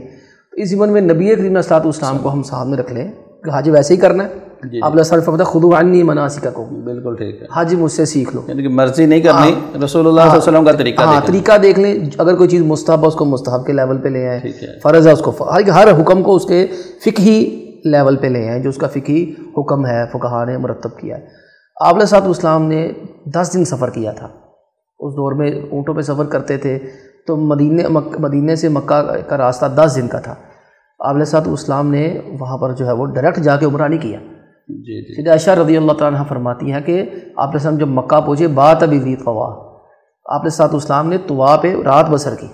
تو اس زمانے میں نبی کریم صلی اللہ علیہ وسلم کو ہم سامنے رکھ لیں کہ حج ویسے ہی کرنا ہے. آپ نے صرف فرمایا خذوا عنی مناسککم. بالکل ٹھیک ہے. حج مجھ سے سیکھ لو، یعنی کہ مرضی نہیں کرنی، رسول اللہ صلی اللہ علیہ وسلم کا طریقہ دیکھ لیں. اگر کوئی چیز مستحب ہے اس کو مستحب کے لیول پہ لے آئیں، فرض ہے اس کو ہر حکم کو اس کے فقہی لیول پہ لے آئیں جو اس کا فقہی حکم ہے، فقہاء نے مرتب کیا ہے. آپ علیہ الصلوۃ والسلام نے 10 دن سفر کیا تھا. اس دور میں اونٹوں پہ سفر کرتے تھے، تو مدینے سے مکہ کا راستہ 10 دن کا تھا. آپ علیہ الصلوۃ والسلام نے وہاں پر جو ہے وہ ڈائریکٹ جا کے عمرہ نہیں کیا. سیدہ عائشہ رضی اللہ تعالیٰ عنہ فرماتی ہیں کہ آپ علیہ السلام جب مکہ پہنچے بات بذی طوا، آپ علیہ الصلوۃ والسلام نے طوا پہ رات بسر کی.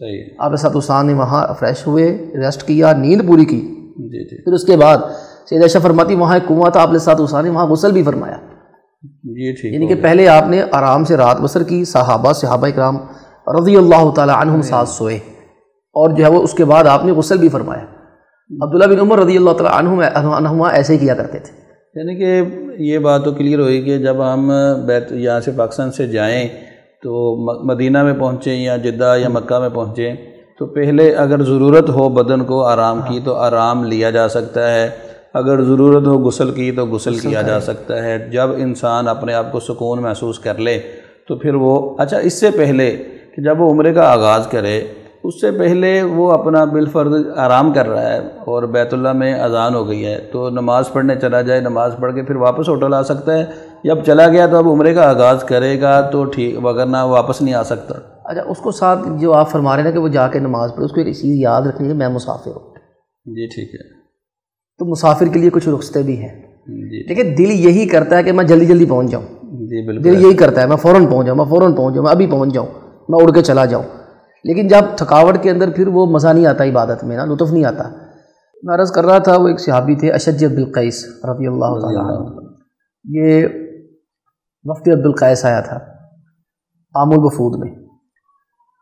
صحیح. آپ علیہ الصلوۃ والسلام نے وہاں فریش ہوئے، ریسٹ کیا، نیند پوری کی. پھر اس کے بعد سیدہ عائشہ فرماتی وہاں ایک کنواں تھا، آپ علیہ الصلوۃ والسلام نے وہاں غسل بھی فرمایا. یعنی کہ پہلے آپ نے آرام سے رات بسر کی، صحابہ کرام رضی اللہ تعالیٰ عنہم ساتھ سوئے، اور جو ہے وہ اس کے بعد آپ نے غسل بھی فرمایا. عبداللہ بن عمر رضی اللہ تعالیٰ عنہما ایسے ہی کیا کرتے تھے. یعنی کہ یہ بات تو کلیئر ہوئی کہ جب ہم یہاں سے پاکستان سے جائیں تو مدینہ میں پہنچیں یا جدہ یا مکہ میں پہنچیں تو پہلے اگر ضرورت ہو بدن کو آرام کی تو آرام لیا جا سکتا ہے، اگر ضرورت ہو غسل کی تو غسل کیا جا سکتا ہے. جب انسان اپنے آپ کو سکون محسوس کر لے تو پھر وہ اچھا اس سے پہلے کہ جب وہ عمرے کا آغاز کرے اس سے پہلے وہ اپنا بالفرض آرام کر رہا ہے اور بیت اللہ میں اذان ہو گئی ہے تو نماز پڑھنے چلا جائے، نماز پڑھ کے پھر واپس ہوٹل آ سکتا ہے. جب چلا گیا تو اب عمرے کا آغاز کرے گا تو ٹھیک، وگرنہ واپس نہیں آ سکتا. اچھا اس کو ساتھ جو آپ فرما رہے ہیں کہ وہ جا کے نماز پڑھے، اس کو ایک چیز یاد رکھنی ہے، میں مسافر ہوں. جی ٹھیک ہے. تو مسافر کے لیے کچھ رخصتیں بھی ہیں. جی ٹھیک ہے. دل یہی کرتا ہے کہ میں جلدی جلدی پہنچ جاؤں. جی بالکل. دل یہی کرتا ہے میں فوراً پہنچ جاؤں، میں ابھی پہنچ جاؤں، میں اڑ کے چلا جاؤں. لیکن جب تھکاوٹ کے اندر پھر وہ مزہ نہیں آتا، عبادت میں نا لطف نہیں آتا. میں عرض کر رہا تھا وہ ایک صحابی تھے اشج بن قیس رضی اللہ تعالیٰ عنہ. یہ وفد عبد القیس آیا تھا عام الوفود میں.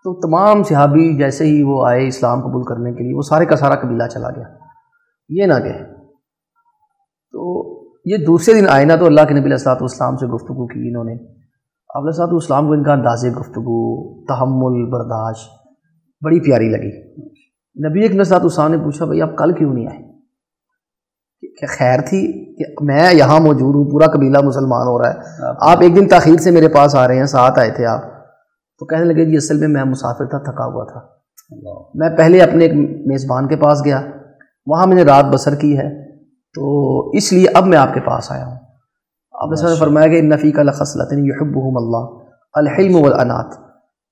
تو تمام صحابی جیسے ہی وہ آئے اسلام قبول کرنے کے لیے وہ سارے کا سارا قبیلہ چلا گیا، یہ نہ گئے. تو یہ دوسرے دن آئے نا تو اللہ کے نبی علیہ الصلوۃ والسلام سے گفتگو کی انہوں نے. آپ علیہ الصلوۃ والسلام کو ان کا انداز گفتگو، تحمل، برداشت بڑی پیاری لگی. نبی علیہ الصلوۃ والسلام نے پوچھا بھائی آپ کل کیوں نہیں آئے؟ کہ خیر تھی کہ میں یہاں موجود ہوں، پورا قبیلہ مسلمان ہو رہا ہے، آپ ایک دن تاخیر سے میرے پاس آ رہے ہیں، ساتھ آئے تھے آپ. تو کہنے لگے جی اصل میں مسافر تھا، تھکا ہوا تھا، میں پہلے اپنے ایک میزبان کے پاس گیا، وہاں میں نے رات بسر کی ہے، تو اس لیے اب میں آپ کے پاس آیا ہوں. آپ نے فرمایا کہ ان فیک لخصلۃ یحبہم اللہ الحلم والانات،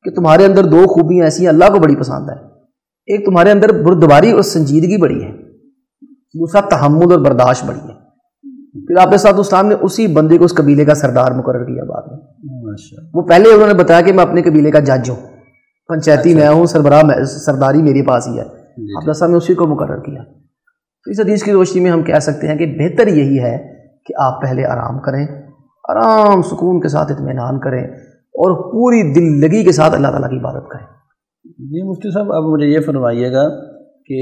کہ تمہارے اندر 2 خوبیاں ایسی ہیں اللہ کو بڑی پسند ہے. ایک تمہارے اندر بردباری اور سنجیدگی بڑی ہے، دوسرا تحمل اور برداشت بڑی ہے. پھر آپ صاحب اسلام نے اسی بندے کو اس قبیلے کا سردار مقرر کیا بعد میں. وہ پہلے انہوں نے بتایا کہ میں اپنے قبیلے کا جج ہوں، پنچایتی میں ہوں، سرداری میرے پاس ہی ہے، آپ نے اسی کو مقرر کیا. تو اس حدیث کی روشنی میں ہم کہہ سکتے ہیں کہ بہتر یہی ہے کہ آپ پہلے آرام کریں، آرام سکون کے ساتھ اطمینان کریں اور پوری دل لگی کے ساتھ اللہ تعالیٰ کی عبادت کریں. جی مفتی صاحب، اب مجھے یہ فرمائیے گا کہ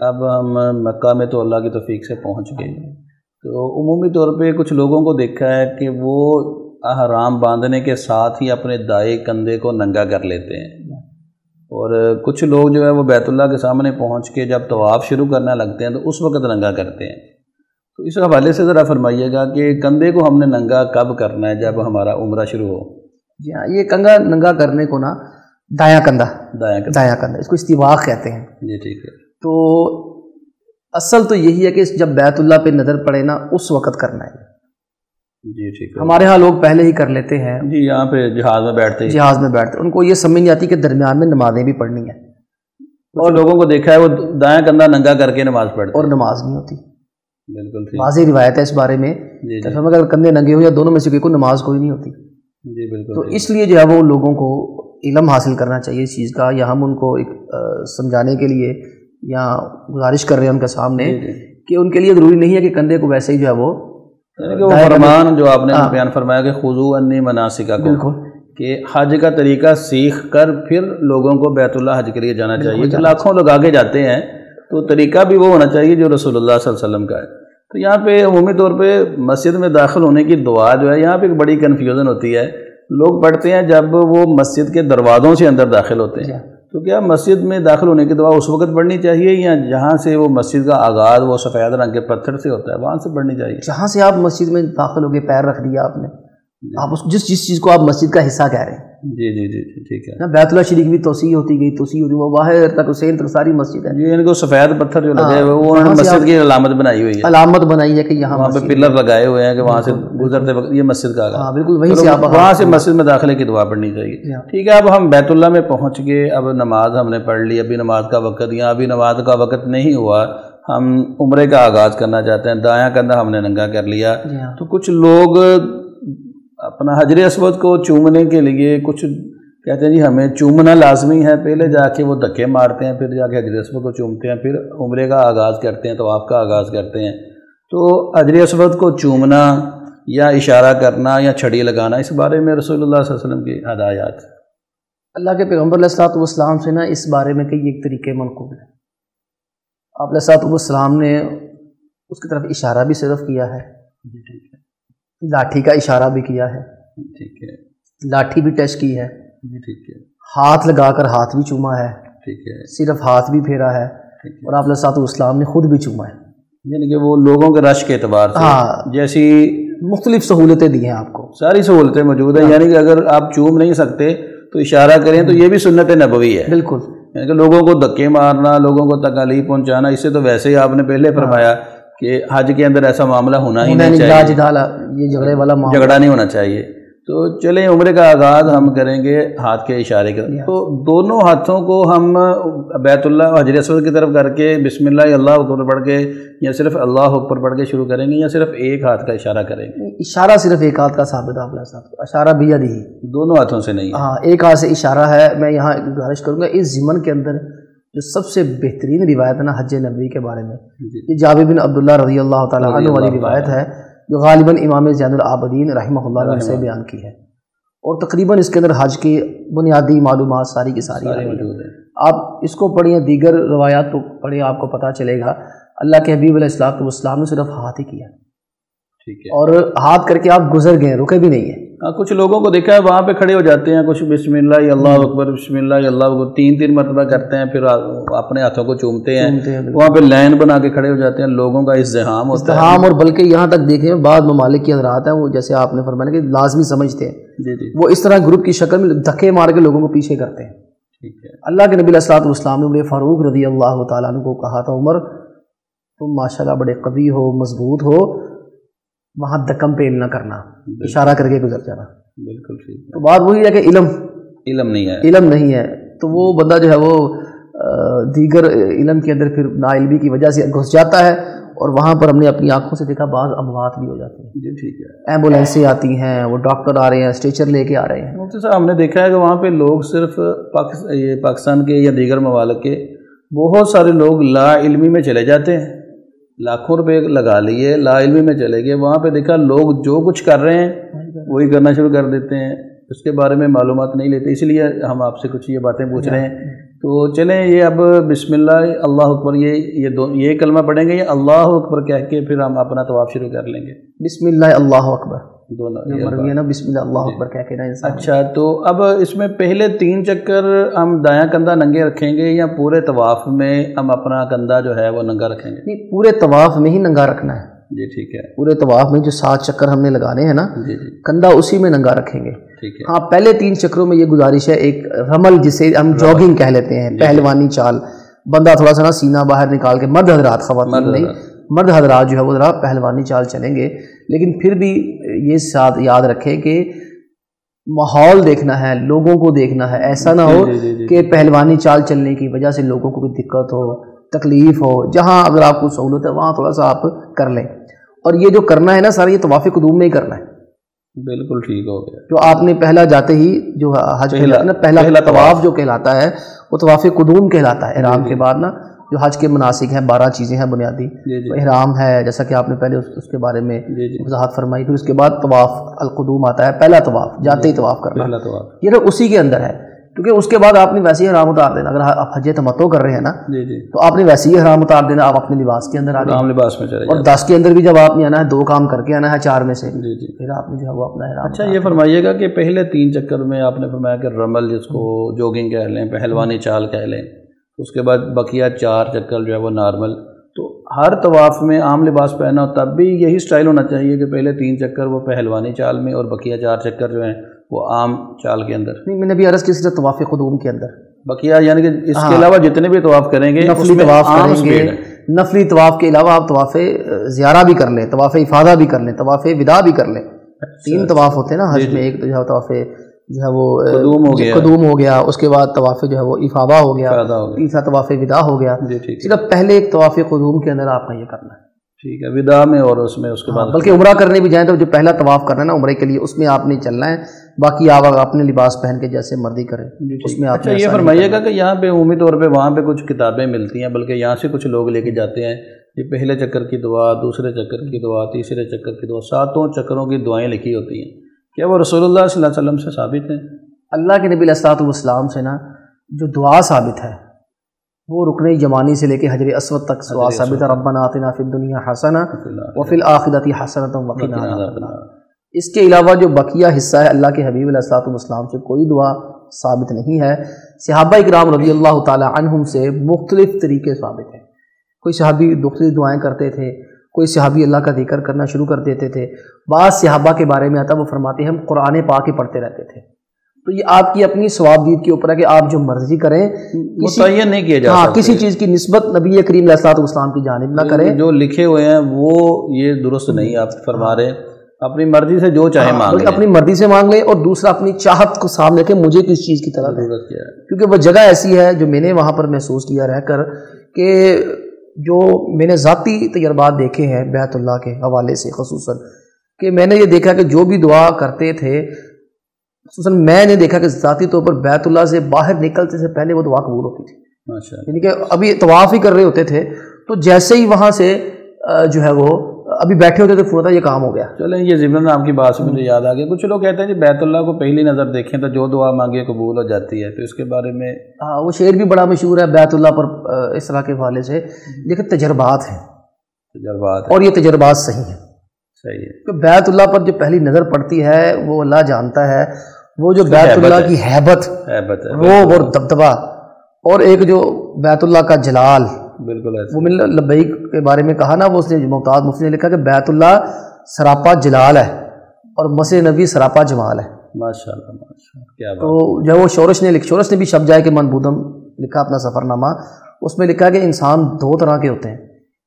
اب ہم مکہ میں تو اللہ کی توفیق سے پہنچ گئے، تو عمومی طور پہ کچھ لوگوں کو دیکھا ہے کہ وہ احرام باندھنے کے ساتھ ہی اپنے دائیں کندھے کو ننگا کر لیتے ہیں، اور کچھ لوگ جو ہے وہ بیت اللہ کے سامنے پہنچ کے جب طواف شروع کرنے لگتے ہیں تو اس وقت ننگا کرتے ہیں. تو اس حوالے سے ذرا فرمائیے گا کہ کندھے کو ہم نے ننگا کب کرنا ہے جب ہمارا عمرہ شروع ہو؟ جی ہاں، یہ کنگا ننگا کرنے کو نا دایاں کندھا اس کو استواق کہتے ہیں. جی ٹھیک ہے. تو اصل تو یہی ہے کہ جب بیت اللہ پہ نظر پڑے نا اس وقت کرنا ہے. جی ٹھیک ہے. ہمارے ہاں لوگ پہلے ہی کر لیتے ہیں. جی یہاں پہ جہاز میں بیٹھتے ان کو یہ سمجھ نہیں آتی کہ درمیان میں نمازیں بھی پڑھنی ہیں، اور لوگوں کو دیکھا ہے وہ دایاں کندھا ننگا کر کے نماز پڑھتے اور نماز نہیں ہوتی. بالکل واضح روایت ہے اس بارے میں. اگر کندھے ننگے ہو یا دونوں میں سے کوئی نماز کوئی نہیں ہوتی. جی بالکل. تو اس لیے جو ہے وہ لوگوں کو علم حاصل کرنا چاہیے اس چیز کا، یا ہم ان کو ایک سمجھانے کے لیے یا گزارش کر رہے ہیں ان کے سامنے کہ ان کے لیے ضروری نہیں ہے کہ کندھے کو ویسے ہی جو ہے وہ فرمان جو آپ نے بیان فرمایا کہ خذوا عنی مناسککم، بالکل، کہ حج کا طریقہ سیکھ کر پھر لوگوں کو بیت اللہ حج کے لیے جانا چاہیے. تو لاکھوں لوگ آگے جاتے ہیں تو طریقہ بھی وہ ہونا چاہیے جو رسول اللہ صلی اللہ علیہ وسلم کا ہے. تو یہاں پہ عمومی طور پہ مسجد میں داخل ہونے کی دعا جو ہے یہاں پہ ایک بڑی کنفیوژن ہوتی ہے. لوگ پڑھتے ہیں جب وہ مسجد کے دروازوں سے اندر داخل ہوتے ہیں، تو کیا مسجد میں داخل ہونے کی دعا اس وقت پڑھنی چاہیے یا جہاں سے وہ مسجد کا آغاز وہ سفید رنگ کے پتھر سے ہوتا ہے وہاں سے پڑھنی چاہیے؟ جہاں سے آپ مسجد میں داخل ہو کے پیر رکھ دیا آپ نے، آپ اس جس چیز کو آپ مسجد کا حصہ کہہ رہے ہیں. جی جی جی ٹھیک ہے. بیت اللہ شریف بھی توسیع ہوتی گئی وہ باہر تک حسین تک ساری مسجد ہے. جی ان کو سفید پتھر جو لگے ہوئے وہ انہوں نے مسجد کی علامت بنائی ہوئی ہے، علامت بنائی ہے کہ یہاں وہاں پہ پلر لگائے ہوئے ہیں کہ وہاں سے گزرتے وقت یہ مسجد کا آغاز. بالکل وہیں سے آپ وہاں سے مسجد میں داخلے کی دعا پڑھنی چاہیے. ٹھیک ہے. اب ہم بیت اللہ میں پہنچ گئے، اب نماز ہم نے پڑھ لی، ابھی نماز کا وقت یا ابھی نماز کا وقت نہیں ہوا، ہم عمرے کا آغاز کرنا چاہتے ہیں، دایاں کندھا ہم نے ننگا کر لیا. تو کچھ لوگ اپنا حجر اسود کو چومنے کے لیے کچھ کہتے ہیں جی ہمیں چومنا لازمی ہے، پہلے جا کے وہ دھکے مارتے ہیں، پھر جا کے حجر اسود کو چومتے ہیں، پھر عمرے کا آغاز کرتے ہیں، طواف کا آغاز کرتے ہیں. تو حجر اسود کو چومنا یا اشارہ کرنا یا چھڑی لگانا، اس بارے میں رسول اللہ صلی اللہ علیہ وسلم کی ہدایات؟ اللہ کے پیغمبر علیہ الصلوۃ والسلام سے نا اس بارے میں کئی ایک طریقے منقول ہیں. آپ علیہ الصلوۃ والسلام نے اس کی طرف اشارہ بھی صرف کیا ہے، لاٹھی کا اشارہ بھی کیا ہے، ٹھیک ہے، لاٹھی بھی ٹچ کی ہے، ٹھیک ہے، ہاتھ لگا کر ہاتھ بھی چوما ہے، ٹھیک ہے، صرف ہاتھ بھی پھیرا ہے، اور آپ علیہ الصلوۃ والسلام نے خود بھی چوما ہے. یعنی کہ وہ لوگوں کے رش کے اعتبار سے جیسی مختلف سہولتیں دی ہیں آپ کو، ساری سہولتیں موجود ہیں. یعنی کہ اگر آپ چوم نہیں سکتے تو اشارہ کریں تو یہ بھی سنت نبوی ہے. بالکل. یعنی کہ لوگوں کو دھکے مارنا، لوگوں کو تکالیف پہنچانا، اس سے تو ویسے ہی آپ نے پہلے فرمایا کہ حج کے اندر ایسا معاملہ ہونا ہی نہیں چاہیے، یہ جھگڑے والا معاملہ، جھگڑا نہیں ہونا چاہیے. تو چلیں عمرے کا آغاز ہم کریں گے ہاتھ کے اشارے کے. تو دونوں ہاتھوں کو ہم بیت اللہ حجر اسود کی طرف کر کے بسم اللہ اللہ اکبر پڑھ کے یا صرف اللہ اکبر پڑھ کے شروع کریں گے یا صرف ایک ہاتھ کا اشارہ کریں گے؟ اشارہ صرف ایک ہاتھ کا ثابت ہے، اشارہ بیاد ہی، دونوں ہاتھوں سے نہیں ہے. ہاں ایک ہاتھ سے اشارہ ہے. میں یہاں گزارش کروں گا اس ضمن کے اندر جو سب سے بہترین روایت ہے نا حج نبوی کے بارے میں، یہ جابر بن عبداللہ رضی اللہ تعالیٰ عنہ والی روایت ہے جو غالباً امام زین العابدین رحمہ اللہ علیہ سے بیان کی ہے، اور تقریباً اس کے اندر حج کی بنیادی معلومات ساری کی ساری موجود ہیں. آپ اس کو پڑھیں، دیگر روایات کو پڑھیں، آپ کو پتہ چلے گا اللہ کے حبیب علیہ الصلوۃ والسلام نے صرف ہاتھ ہی کیا، ٹھیک ہے، اور ہاتھ کر کے آپ گزر گئے، رکے بھی نہیں ہیں. کچھ لوگوں کو دیکھا ہے وہاں پہ کھڑے ہو جاتے ہیں، کچھ بسم اللہ اللہ اکبر بسم اللہ اللہ اکبر 3 مرتبہ کرتے ہیں، پھر اپنے ہاتھوں کو چومتے ہیں، وہاں پہ لائن بنا کے کھڑے ہو جاتے ہیں، لوگوں کا ازدحام ہوتا ہے. اور بلکہ یہاں تک دیکھیں بعض ممالک کے حضرات ہیں وہ جیسے آپ نے فرمایا کہ لازمی سمجھتے ہیں، وہ اس طرح گروپ کی شکل میں دھکے مار کے لوگوں کو پیچھے کرتے ہیں. ٹھیک ہے. اللہ کے نبی علیہ الصلوۃ والسلام نے عمر فاروق رضی اللہ تعالیٰ عنہ کو کہا تھا، عمر تم ماشاءاللہ بڑے قوی ہو، مضبوط ہو، وہاں دکم پیل نہ کرنا، اشارہ کر کے گزر جانا. بالکل ٹھیک. تو بات وہی ہے کہ علم نہیں ہے تو وہ بندہ جو ہے وہ دیگر علم کے اندر پھر ناعلمی کی وجہ سے گھس جاتا ہے، اور وہاں پر ہم نے اپنی آنکھوں سے دیکھا بعض اموات بھی ہو جاتے ہیں. جی ٹھیک ہے. ایمبولینسیں آتی ہیں، وہ ڈاکٹر آ رہے ہیں، اسٹریچر لے کے آ رہے ہیں. مفتی صاحب ہم نے دیکھا ہے کہ وہاں پہ لوگ صرف یہ پاکستان کے یا دیگر ممالک کے بہت سارے لوگ لا علمی میں چلے جاتے ہیں، لاکھوں روپے لگا لیے، لا علمی میں چلے گئے، وہاں پہ دیکھا لوگ جو کچھ کر رہے ہیں وہی کرنا شروع کر دیتے ہیں، اس کے بارے میں معلومات نہیں لیتے، اس لیے ہم آپ سے کچھ یہ باتیں پوچھ رہے ہیں۔ تو چلیں یہ اب بسم اللہ اللہ اکبر یہ کلمہ پڑھیں گے، یا اللہ اکبر کہہ کے پھر ہم اپنا طواف شروع کر لیں گے؟ بسم اللہ اللہ اکبر دونوں مروی ہے نا، بسم اللہ اللہ اکبر کہہ کے نا انسان۔ اچھا، تو اب اس میں پہلے 3 چکر ہم دایاں کندھا ننگے رکھیں گے، یا پورے طواف میں ہم اپنا کندھا جو ہے وہ ننگا رکھیں گے؟ نہیں، پورے طواف میں ہی ننگا رکھنا ہے جی ٹھیک ہے۔ پورے طواف میں جو 7 چکر ہم نے لگانے ہیں نا، جی جی کندھا اسی میں ننگا رکھیں گے۔ ٹھیک ہے۔ ہاں، پہلے 3 چکروں میں یہ گزارش ہے، ایک رمل جسے ہم جاگنگ کہہ لیتے ہیں، پہلوانی چال، بندہ تھوڑا سا نا سینہ باہر نکال کے، مرد حضرات، خواتین نہیں، مرد حضرات جو ہے وہ ذرا پہلوانی چال چلیں گے، لیکن پھر بھی یہ ساتھ یاد رکھیں کہ ماحول دیکھنا ہے، لوگوں کو دیکھنا ہے، ایسا نہ ہو کہ پہلوانی چال چلنے کی وجہ سے لوگوں کو کوئی دقت ہو، تکلیف ہو۔ جہاں اگر آپ کو سہولت ہے وہاں تھوڑا سا آپ کر لیں، اور یہ جو کرنا ہے نا سارا، یہ طواف قدوم میں ہی کرنا ہے۔ بالکل ٹھیک ہو گیا۔ جو آپ نے پہلا جاتے ہی جو حج پہلا طواف جو کہلاتا ہے وہ طواف قدوم کہلاتا ہے۔ احرام کے بعد نا جو حج کے مناسک ہیں 12 چیزیں ہیں بنیادی، احرام ہے جیسا کہ آپ نے پہلے اس کے بارے میں وضاحت فرمائی، پھر اس کے بعد طواف القدوم آتا ہے، پہلا طواف، جاتے ہی طواف کرنا، یہ تو اسی کے اندر ہے، کیونکہ اس کے بعد آپ نے ویسے ہی احرام اتار دینا۔ اگر آپ حج تمتع کر رہے ہیں نا تو آپ نے ویسے ہی احرام اتار دینا، آپ اپنے لباس کے اندر آ گئے، لباس میں چلے، اور 10 کے اندر بھی جب آپ نے آنا ہے 2 کام کر کے آنا ہے 4 میں سے، پھر آپ نے جو ہے وہ اپنا احرام۔ اچھا یہ فرمائیے گا کہ پہلے 3 چکر میں آپ نے فرمایا کہ رمل جس کو جوگنگ کہہ لیں، پہلوانی چال کہہ لیں، اس کے بعد بقیہ 4 چکر جو ہے وہ نارمل، تو ہر طواف میں عام لباس پہنا ہو تب بھی یہی سٹائل ہونا چاہیے کہ پہلے 3 چکر وہ پہلوانی چال میں اور بقیہ 4 چکر جو ہیں وہ عام چال کے اندر؟ نہیں، میں نے بھی عرض کی صرف طواف قدوم کے اندر، بقیہ یعنی کہ اس کے علاوہ جتنے بھی طواف کریں گے نفلی طواف کریں گے، نفلی طواف کے علاوہ آپ طواف زیارہ بھی کر لیں، طواف افاضہ بھی کر لیں، طواف وداع بھی کر لیں۔ 3 طواف ہوتے ہیں نا حج میں، ایک تو جو ہے طواف جو ہے وہ قدوم ہو گیا، اس کے بعد طواف جو ہے وہ افاضہ ہو گیا، تیسرا طواف وداع ہو گیا۔ صرف پہلے ایک طواف قدوم کے اندر آپ کا یہ کرنا ہے، ٹھیک ہے، وداع میں اور اس میں اس کے بعد بلکہ عمرہ کرنے بھی جائیں تو جو پہلا طواف کرنا ہے نا عمرے کے لیے، اس میں آپ نے چلنا ہے، باقی آپ اپنے لباس پہن کے جیسے مرضی کریں اس میں آپ۔ اچھا یہ فرمائیے گا کہ یہاں پہ عمومی طور پہ وہاں پہ کچھ کتابیں ملتی ہیں، بلکہ یہاں سے کچھ لوگ لے کے جاتے ہیں، یہ پہلے چکر کی دعا، دوسرے چکر کی دعا، تیسرے چکر کی دعا، 7 چکروں کی دعائیں لکھی ہوتی ہیں، کیا وہ رسول اللہ صلی اللہ علیہ وسلم سے ثابت ہیں؟ اللہ کے نبی علیہ الصلوۃ والسلام سے نا جو دعا ثابت ہے وہ رکن یمانی سے لے کے حجر اسود تک دعا ثابت ہے، ربنا آتنا فی الدنیا حسنہ وفی الآخرۃ حسنۃ وقنا عذاب النار۔ اس کے علاوہ جو بقیہ حصہ ہے اللہ کے حبیب علیہ الصلوۃ والسلام سے کوئی دعا ثابت نہیں ہے۔ صحابہ اکرام رضی اللہ تعالی عنہم سے مختلف طریقے ثابت ہیں، کوئی صحابی مختلف دعائیں کرتے تھے، کوئی صحابی اللہ کا ذکر کرنا شروع کر دیتے تھے، بعض صحابہ کے بارے میں آتا وہ فرماتے ہیں ہم قرآن پاک ہی پڑھتے رہتے تھے۔ تو یہ آپ کی اپنی ثوابدید کے اوپر ہے کہ آپ جو مرضی کریں، متعین نہیں کیا جا سکتا، کسی چیز کی نسبت نبی کریم علیہ الصلوۃ والسلام کی جانب نہ کریں، جو لکھے ہوئے ہیں وہ یہ درست نہیں آپ فرما رہے، اپنی مرضی سے جو چاہے مانگ لیں، اپنی مرضی سے مانگ لیں، اور دوسرا اپنی چاہت کو سامنے رکھیں مجھے کس چیز کی طرف ضرورت کیا ہے، کیونکہ وہ جگہ ایسی ہے جو میں نے وہاں پر محسوس کیا رہ کر کہ جو میں نے ذاتی تجربات دیکھے ہیں بیت اللہ کے حوالے سے، خصوصاً کہ میں نے یہ دیکھا کہ جو بھی دعا کرتے تھے، خصوصاً میں نے دیکھا کہ ذاتی طور پر بیت اللہ سے باہر نکلتے سے پہلے وہ دعا قبول ہوتی تھی، ماشاءاللہ، یعنی کہ ابھی طواف ہی کر رہے ہوتے تھے تو جیسے ہی وہاں سے جو ہے وہ ابھی بیٹھے ہوتے تھے فوراً یہ کام ہو گیا۔ چلیں یہ ضمن آپ کی بات سے مجھے یاد آ گیا، کچھ لوگ کہتے ہیں کہ بیت اللہ کو پہلی نظر دیکھیں تو جو دعا مانگے قبول ہو جاتی ہے، تو اس کے بارے میں وہ شعر بھی بڑا مشہور ہے بیت اللہ پر اس طرح کے حوالے سے، لیکن تجربات ہیں، تجربات، اور یہ تجربات صحیح ہیں، صحیح ہے کہ بیت اللہ پر جو پہلی نظر پڑتی ہے وہ اللہ جانتا ہے، وہ جو بیت اللہ کی حیبت، روب اور دبدبہ، اور ایک جو بیت اللہ کا جلال، بالکل ایسا، وہ میں نے لبیک کے بارے میں کہا نا، وہ اس نے ممتاز مفتی نے لکھا کہ بیت اللہ سراپا جلال ہے اور مسجد نبی سراپا جمال ہے، ماشاءاللہ ماشاءاللہ، کیا بات۔ تو جو وہ شورش نے بھی شب جائے کہ من بودم لکھا اپنا سفر نامہ، اس میں لکھا کہ انسان 2 طرح کے ہوتے ہیں،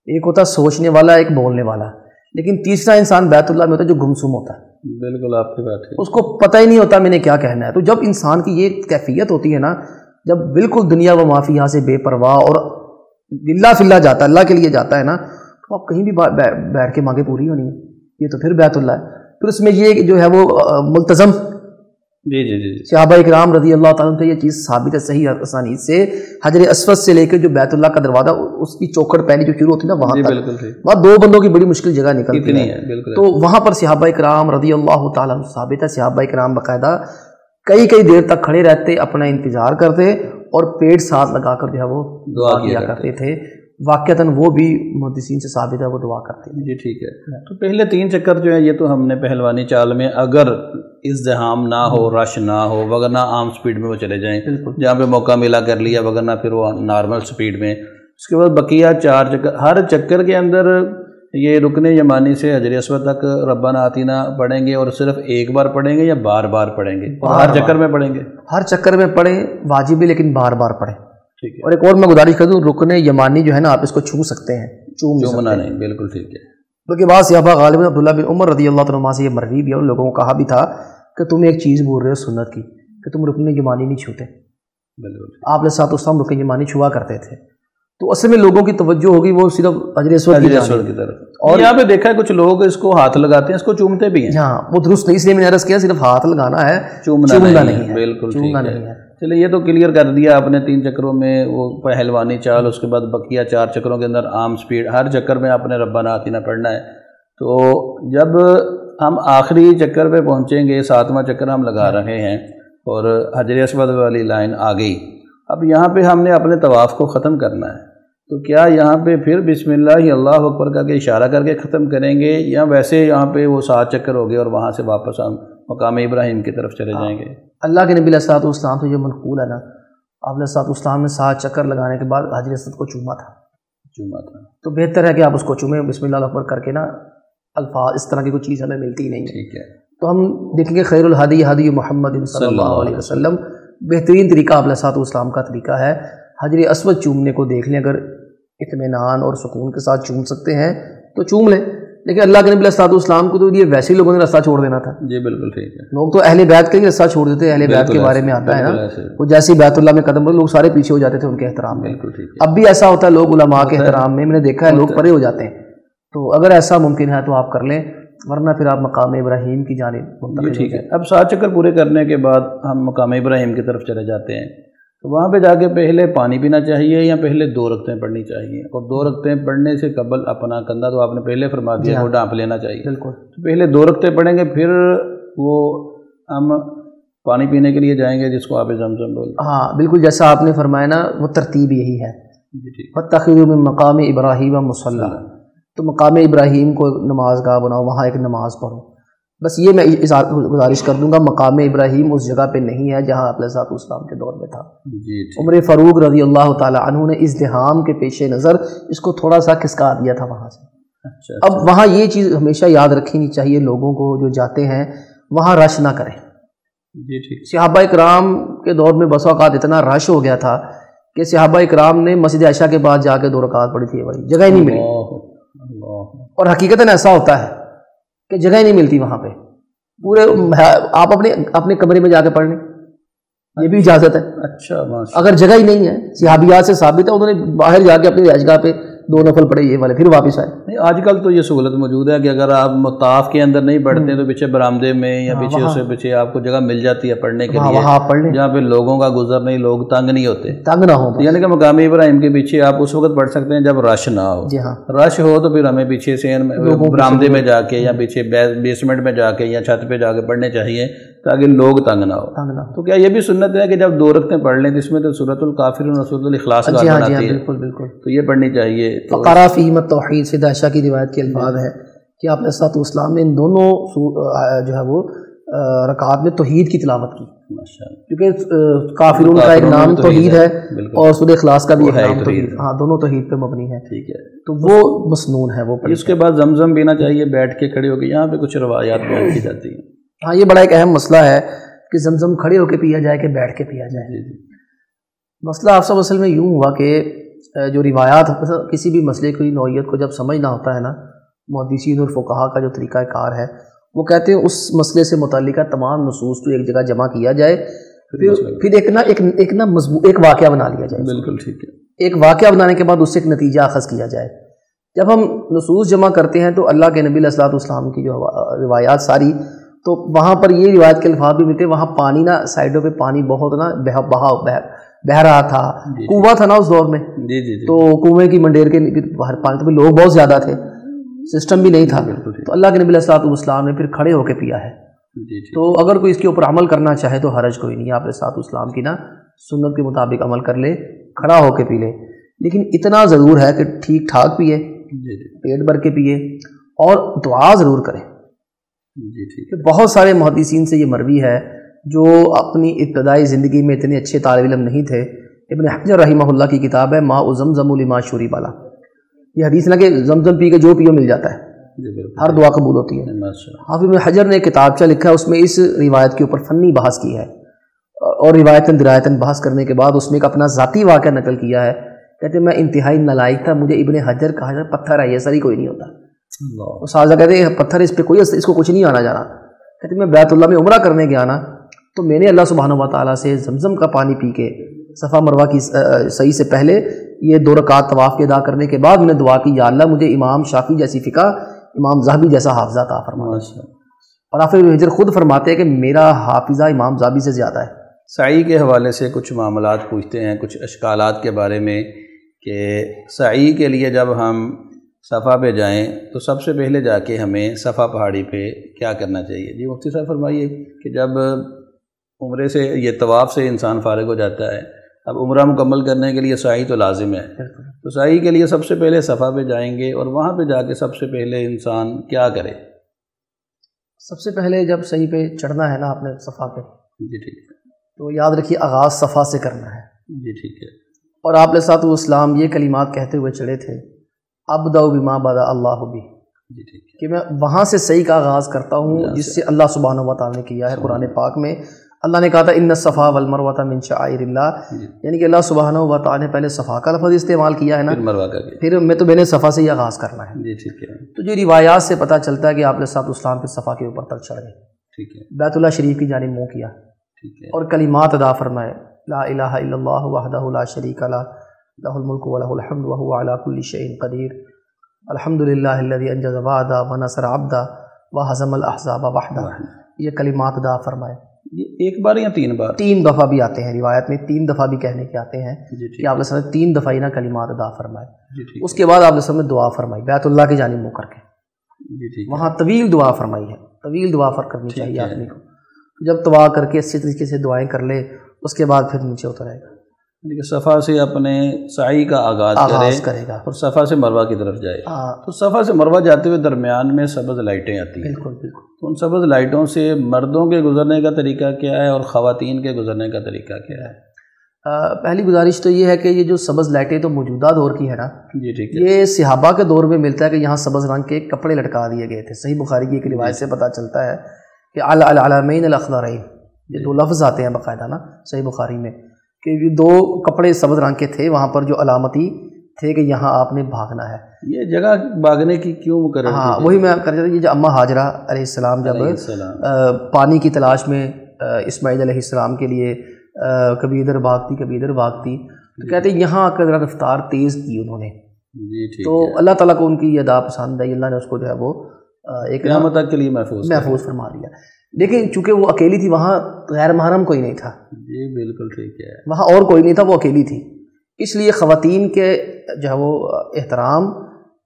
ایک ہوتا ہے سوچنے والا، ایک بولنے والا، لیکن تیسرا انسان بیت اللہ میں ہوتا ہے جو گمسم ہوتا ہے، بالکل آپ کی بات ہے، اس کو پتہ ہی نہیں ہوتا میں نے کیا کہنا ہے۔ تو جب انسان کی یہ کیفیت ہوتی ہے نا، جب بالکل دنیا و معافی یہاں سے بے پرواہ اور للہ فی اللہ جاتا ہے، اللہ کے لیے جاتا ہے نا، تو آپ کہیں بھی بیٹھ کے مانگے پوری ہونی ہے، یہ تو پھر بیت اللہ ہے۔ پھر اس میں یہ جو ہے وہ ملتزم جی جی جی صحابہ اکرام رضی اللہ تعالیٰ عنہ یہ چیز ثابت ہے صحیح اسانید سے، حجر اسود سے لے کے جو بیت اللہ کا دروازہ اس کی چوکھٹ پہلی جو شروع ہوتی ہے نا وہاں تک، وہاں 2 بندوں کی بڑی مشکل جگہ نکلتی ہے، تو وہاں پر صحابہ اکرام رضی اللہ تعالیٰ عنہ ثابت ہے صحابہ اکرام باقاعدہ کئی دیر تک کھڑے رہتے، اپنا انتظار کرتے اور پیٹ ساتھ لگا کر جو ہے وہ دعا کیا کرتے تھے، واقعتاً وہ بھی محدثین سے ثابت ہے وہ دعا کرتے ہیں۔ جی ٹھیک ہے، تو پہلے 3 چکر جو ہیں یہ تو ہم نے پہلوانی چال میں اگر ازدحام نہ ہو، رش نہ ہو، وگرنہ عام سپیڈ میں وہ چلے جائیں، جہاں پہ موقع ملا کر لیا، وگرنہ پھر وہ نارمل سپیڈ میں۔ اس کے بعد بقیہ 4 چکر، ہر چکر کے اندر یہ رکن یمانی سے حجر اسود تک ربنا آتینا پڑھیں گے، اور صرف ایک بار پڑھیں گے یا بار بار پڑھیں گے؟ ہر چکر میں پڑھیں گے، ہر چکر میں پڑھیں، واجب ہے لیکن بار بار پڑھیں۔ ٹھیک ہے، اور ایک اور میں گزارش کر دوں، رکن یمانی جو ہے نا آپ اس کو چھو سکتے ہیں، چومنا نہیں، بالکل ٹھیک ہے۔ بلکہ بعض صحابہ غالباً عبداللہ بن عمر رضی اللہ عنہ سے یہ مروی بھی ہے، ان لوگوں کو کہا بھی تھا کہ تم ایک چیز بول رہے ہو سنت کی کہ تم رکن یمانی نہیں چھوتے، آپ نے ساتھ اسلام رکن یمانی چھوا کرتے تھے، تو اصل میں لوگوں کی توجہ ہوگی وہ صرف حجر اسود کی طرف، اور یہاں پہ دیکھا ہے کچھ لوگ اس کو ہاتھ لگاتے ہیں، اس کو چومتے بھی ہیں۔ ہاں وہ درست نہیں، اس لیے میں نے عرض کیا صرف ہاتھ لگانا ہے، چومنا نہیں ہے، بالکل ٹھیک ہے۔ چلے یہ تو کلیئر کر دیا آپ نے 3 چکروں میں وہ پہلوانی چال، اس کے بعد بقیہ 4 چکروں کے اندر عام سپیڈ، ہر چکر میں آپ نے ربنا آتینا پڑھنا ہے۔ تو جب ہم آخری چکر پہ پہنچیں گے، 7واں چکر ہم لگا رہے ہیں اور حجر اسود والی لائن آ گئی، اب یہاں پہ ہم نے اپنے طواف کو ختم کرنا ہے، تو کیا یہاں پہ پھر بسم اللہ اللہ اکبر کر کے اشارہ کر کے ختم کریں گے، یا ویسے یہاں پہ وہ 7 چکر ہو گئے اور وہاں سے واپس ہم مقام ابراہیم کی طرف چلے جائیں گے؟ اللہ کے نبی علیہ السلام سے جو منقول ہے نا، آپ علیہ السلام نے 7 چکر لگانے کے بعد حجر اسود کو چوما تھا، تو بہتر ہے کہ آپ اس کو چومیں بسم اللہ اکبر کر کے نا، الفاظ اس طرح کی کوئی چیز ہمیں ملتی نہیں ہے۔ ٹھیک ہے، تو ہم دیکھیں گے خیر الہدی ہدی محمد صلی اللہ علیہ وسلم، بہترین طریقہ آپ علیہ السلام کا طریقہ ہے، حجر اسود چومنے کو دیکھ لیں، اگر اطمینان اور سکون کے ساتھ چوم سکتے ہیں تو چوم لیں، لیکن اللہ کے نبی علیہ السلام کو تو یہ ویسے ہی لوگوں نے رستہ چھوڑ دینا تھا۔ جی بالکل ٹھیک ہے، لوگ تو اہل بیت کے لیے رستہ چھوڑ دیتے، اہل بیت کے بارے میں آتا ہے نا، وہ جیسے بیت اللہ میں قدم رکھتے لوگ سارے پیچھے ہو جاتے تھے ان کے احترام میں۔ اب بھی ایسا ہوتا ہے، لوگ علماء کے احترام میں نے دیکھا ہے لوگ پرے ہو جاتے ہیں، تو اگر ایسا ممکن ہے تو آپ کر لیں، ورنہ پھر آپ مقام ابراہیم کی جانب منتقل۔ ٹھیک ہے، اب 7 چکر پورے کرنے کے بعد ہم مقام ابراہیم کی طرف چلے جاتے ہیں، تو وہاں پہ جا کے پہلے پانی پینا چاہیے یا پہلے 2 رکعتیں پڑھنی چاہیے؟ اور 2 رکعتیں پڑھنے سے قبل اپنا کندھا تو آپ نے پہلے فرما دیا وہ ڈانپ لینا چاہیے، بالکل، تو پہلے 2 رکعتیں پڑھیں گے، پھر وہ ہم پانی پینے کے لیے جائیں گے جس کو آپ زمزم بولتے ہیں۔ ہاں بالکل، جیسا آپ نے فرمایا نا وہ ترتیب یہی ہے، فاتخذوا من مقام ابراہیم مصلی، تو مقام ابراہیم کو نماز گاہ بناؤ، وہاں ایک نماز پڑھو۔ بس یہ میں گزارش کر دوں گا، مقام ابراہیم اس جگہ پہ نہیں ہے جہاں آپ علیہ السلام کے دور میں تھا۔ عمر فاروق رضی اللہ تعالی عنہ نے ازدحام کے پیش نظر اس کو تھوڑا سا کھسکا دیا تھا وہاں سے۔ اب وہاں یہ چیز ہمیشہ یاد رکھنی چاہیے لوگوں کو جو جاتے ہیں وہاں رش نہ کریں۔ صحابہ اکرام کے دور میں بس اوقات اتنا رش ہو گیا تھا کہ صحابہ اکرام نے مسجد عائشہ کے بعد جا کے 2 رکعت پڑھی تھی، بھائی جگہ ہی نہیں ملی، اور حقیقتاً ایسا ہوتا ہے کہ جگہ ہی نہیں ملتی وہاں پہ، پورے آپ اپنے کمرے میں جا کے پڑھ لیں، یہ بھی اجازت ہے۔ اچھا، اگر جگہ ہی نہیں ہے، صحابیات سے ثابت ہے انہوں نے باہر جا کے اپنی رہائش گاہ پہ 2 نفل پڑھے یہ والے، پھر واپس آئے۔ نہیں، آج کل تو یہ سہولت موجود ہے کہ اگر آپ مطاف کے اندر نہیں پڑھتے تو پیچھے برآمدے میں یا پیچھے اس سے پیچھے آپ کو جگہ مل جاتی ہے پڑھنے کے لیے، وہاں پڑھ لیں جہاں پہ لوگوں کا گزر نہیں، لوگ تنگ نہیں ہوتے، تنگ نہ ہو، یعنی کہ مقام ابراہیم کے پیچھے آپ اس وقت پڑھ سکتے ہیں جب رش نہ ہو۔ جی ہاں، رش ہو تو پھر ہمیں پیچھے سے برآمدے میں جا کے یا پیچھے بیسمنٹ میں جا کے یا چھت پہ جا کے پڑھنے چاہیے تاکہ لوگ تنگ نہ ہو۔ تو کیا یہ بھی سنت ہے کہ جب 2 رکعتیں پڑھ لیں جس میں تو سورۃ الکافرون اور سورۃ الاخلاص کا آتی ہے، بالکل بالکل، تو یہ پڑھنی چاہیے۔ فقرہ فی توحید سے عائشہ کی روایت کے الفاظ ہے کہ آپ علیہ السلام نے ان دونوں جو ہے وہ رکعات میں توحید کی تلاوت کی، کیونکہ کافرون کا ایک نام توحید ہے اور سورۃ اخلاص کا بھی ایک نام توحید، ہاں دونوں توحید پہ مبنی ہے، ٹھیک ہے، تو وہ مسنون ہے وہ۔ اس کے بعد زمزم پینا چاہیے بیٹھ کے کھڑے ہو کے، یہاں پہ کچھ روایات بیان کی جاتی ہیں۔ ہاں یہ بڑا ایک اہم مسئلہ ہے کہ زمزم کھڑے ہو کے پیا جائے کہ بیٹھ کے پیا جائے۔ مسئلہ آپ سب اصل میں یوں ہوا کہ جو روایات کسی بھی مسئلے کی نوعیت کو جب سمجھنا ہوتا ہے نا، محدثین اور فقہا کا جو طریقہ کار ہے وہ کہتے ہیں اس مسئلے سے متعلقہ تمام نصوص کو ایک جگہ جمع کیا جائے، پھر ایک واقعہ بنا لیا جائے۔ بالکل ٹھیک ہے، ایک واقعہ بنانے کے بعد اس سے ایک نتیجہ اخذ کیا جائے۔ جب ہم نصوص جمع کرتے ہیں تو اللہ کے نبی علیہ السلام کی جو روایات ساری تو وہاں پر یہ روایت کے الفاظ بھی ملتے ہیں، وہاں پانی نا سائڈوں پہ پانی بہت نا بہہ رہا تھا، کنواں تھا نا اس دور میں، تو کنویں کی منڈیر کے باہر پانی، تو لوگ بہت زیادہ تھے، سسٹم بھی نہیں تھا، تو اللہ کے نبی علیہ الصلوۃ والسلام نے پھر کھڑے ہو کے پیا ہے۔ تو اگر کوئی اس کے اوپر عمل کرنا چاہے تو حرج کوئی نہیں، آپ علیہ الصلوۃ والسلام کی نا سنت کے مطابق عمل کر لے، کھڑا ہو کے پی لے، لیکن اتنا ضرور ہے کہ ٹھیک ٹھاک پیے، پیٹ بھر کے پیے، اور دعا ضرور کریں۔ بہت سارے محدثین سے یہ مروی ہے جو اپنی ابتدائی زندگی میں اتنے اچھے طالب علم نہیں تھے۔ ابن حجر رحمہ اللہ کی کتاب ہے ماء زمزم لما شرب له، یہ حدیث نہ کہ زمزم پی کے جو پیو مل جاتا ہے، ہر دعا قبول ہوتی ہے۔ حافظ ابن حجر نے کتابچہ لکھا ہے، اس میں اس روایت کے اوپر فنی بحث کی ہے، اور روایتاً درایتاً بحث کرنے کے بعد اس میں ایک اپنا ذاتی واقعہ نقل کیا ہے۔ کہتے ہیں میں انتہائی نالائق تھا، مجھے ابن حجر کہا جاتا پتھر ہے، یہ سر ہی کوئی نہیں ہوتا۔ اساتذہ کہتے ہیں پتھر اس پہ کوئی، اس کو کچھ نہیں آنا جانا۔ کہتے ہیں میں بیت اللہ میں عمرہ کرنے گیا نا، تو میں نے اللہ سبحانہ و تعالیٰ سے زمزم کا پانی پی کے صفا مروہ کی صحیح سے پہلے یہ 2 رکعت طواف کے ادا کرنے کے بعد میں نے دعا کی، یا اللہ مجھے امام شافعی جیسی فقہ، امام ذہبی جیسا حافظہ عطا فرما۔ اور حافظ ابن حجر خود فرماتے ہیں کہ میرا حافظہ امام ذہبی سے زیادہ ہے۔ سعی کے حوالے سے کچھ معاملات پوچھتے ہیں، کچھ اشکالات کے بارے میں، کہ سعی کے لیے جب ہم صفا پہ جائیں تو سب سے پہلے جا کے ہمیں صفا پہاڑی پہ کیا کرنا چاہیے؟ جی مفتی صاحب فرمائیے کہ جب عمرے سے یہ طواف سے انسان فارغ ہو جاتا ہے، اب عمرہ مکمل کرنے کے لیے سعی تو لازم ہے، تو سعی کے لیے سب سے پہلے صفا پہ جائیں گے، اور وہاں پہ جا کے سب سے پہلے انسان کیا کرے؟ سب سے پہلے جب صحیح پہ چڑھنا ہے نا آپ نے صفا پہ، جی ٹھیک ہے، تو یاد رکھیے آغاز صفا سے کرنا ہے۔ جی ٹھیک ہے۔ اور آپ علیہ الصلوۃ والسلام یہ کلمات کہتے ہوئے چڑھے تھے، ابدأ بما بدأ اللہ بہ، جی ٹھیک ہے، کہ میں وہاں سے صحیح کا آغاز کرتا ہوں جس سے اللہ سبحانہ و تعالیٰ نے کیا ہے۔ قرآن پاک میں اللہ نے کہا تھا ان الصفا والمروۃ من شعائر اللہ، یعنی کہ اللہ سبحانہ و تعالیٰ نے پہلے صفا کا لفظ استعمال کیا ہے نا، پھر میں نے صفا سے ہی آغاز کرنا ہے۔ جی ٹھیک ہے۔ تو جو روایات سے پتہ چلتا ہے کہ آپ علیہ الصلوۃ والسلام پہ صفا کے اوپر تک چڑھ گئے، ٹھیک ہے، بیت اللہ شریف کی جانب منہ کیا، ٹھیک ہے، اور کلمات ادا فرمائے، لا الہ الا اللہ وحدہ لا شریک لہ لہ الملک ولہ الحمد وہو علی کل شیء قدیر، الحمد للہ الذی انجز وعدہ ونصر عبدہ وہزم الاحزاب وحدہ۔ یہ کلمات ادا فرمائے، یہ ایک بار یا 3 بار؟ 3 دفعہ بھی آتے ہیں روایت میں، 3 دفعہ بھی کہنے کے آتے ہیں کہ آپ نے 3 دفعہ ہی نا کلمات ادا فرمائے۔ اس کے بعد آپ نے دعا فرمائی بیت اللہ کی جانب منہ کر کے، وہاں طویل دعا فرمائی ہے، طویل دعا کرنی چاہیے آدمی کو۔ جب دعا کر کے اچھی طریقے سے دعائیں کر لے، اس کے بعد پھر نیچے اترے گا، صفا سے اپنے سعی کا آغاز کرے گا، اور صفا سے مروہ کی طرف جائے۔ تو صفا سے مروہ جاتے ہوئے درمیان میں سبز لائٹیں آتی ہیں، بالکل بالکل، تو ان سبز لائٹوں سے مردوں کے گزرنے کا طریقہ کیا ہے اور خواتین کے گزرنے کا طریقہ کیا ہے؟ پہلی گزارش تو یہ ہے کہ یہ جو سبز لائٹیں تو موجودہ دور کی ہے نا، جی ٹھیک ہے، یہ صحابہ کے دور میں ملتا ہے کہ یہاں سبز رنگ کے کپڑے لٹکا دیے گئے تھے۔ صحیح بخاری کی ایک روایت سے پتہ چلتا ہے کہ العلمین الاخضرین، یہ 2 لفظ آتے ہیں باقاعدہ نا صحیح بخاری میں، کہ یہ 2 کپڑے سبز رنگ کے تھے، وہاں پر جو علامتی تھے کہ یہاں آپ نے بھاگنا ہے۔ یہ جگہ بھاگنے کی کیوں مقرر؟ ہاں وہی میں کر رہا تھا، یہ جو اماں ہاجرہ علیہ السلام جب پانی کی تلاش میں اسماعیل علیہ السلام کے لیے کبھی ادھر بھاگتی کبھی ادھر بھاگتی، تو کہتے ہیں یہاں آ کر رفتار تیز کی انہوں نے، تو اللہ تعالیٰ کو ان کی یہ ادا پسند ہے، اللہ نے اس کو جو ہے وہ ایک قیامت تک کے لیے محفوظ فرما دیا۔ لیکن چونکہ وہ اکیلی تھی، وہاں غیر محرم کوئی نہیں تھا، جی بالکل ٹھیک ہے، وہاں اور کوئی نہیں تھا، وہ اکیلی تھی، اس لیے خواتین کے جو ہے وہ احترام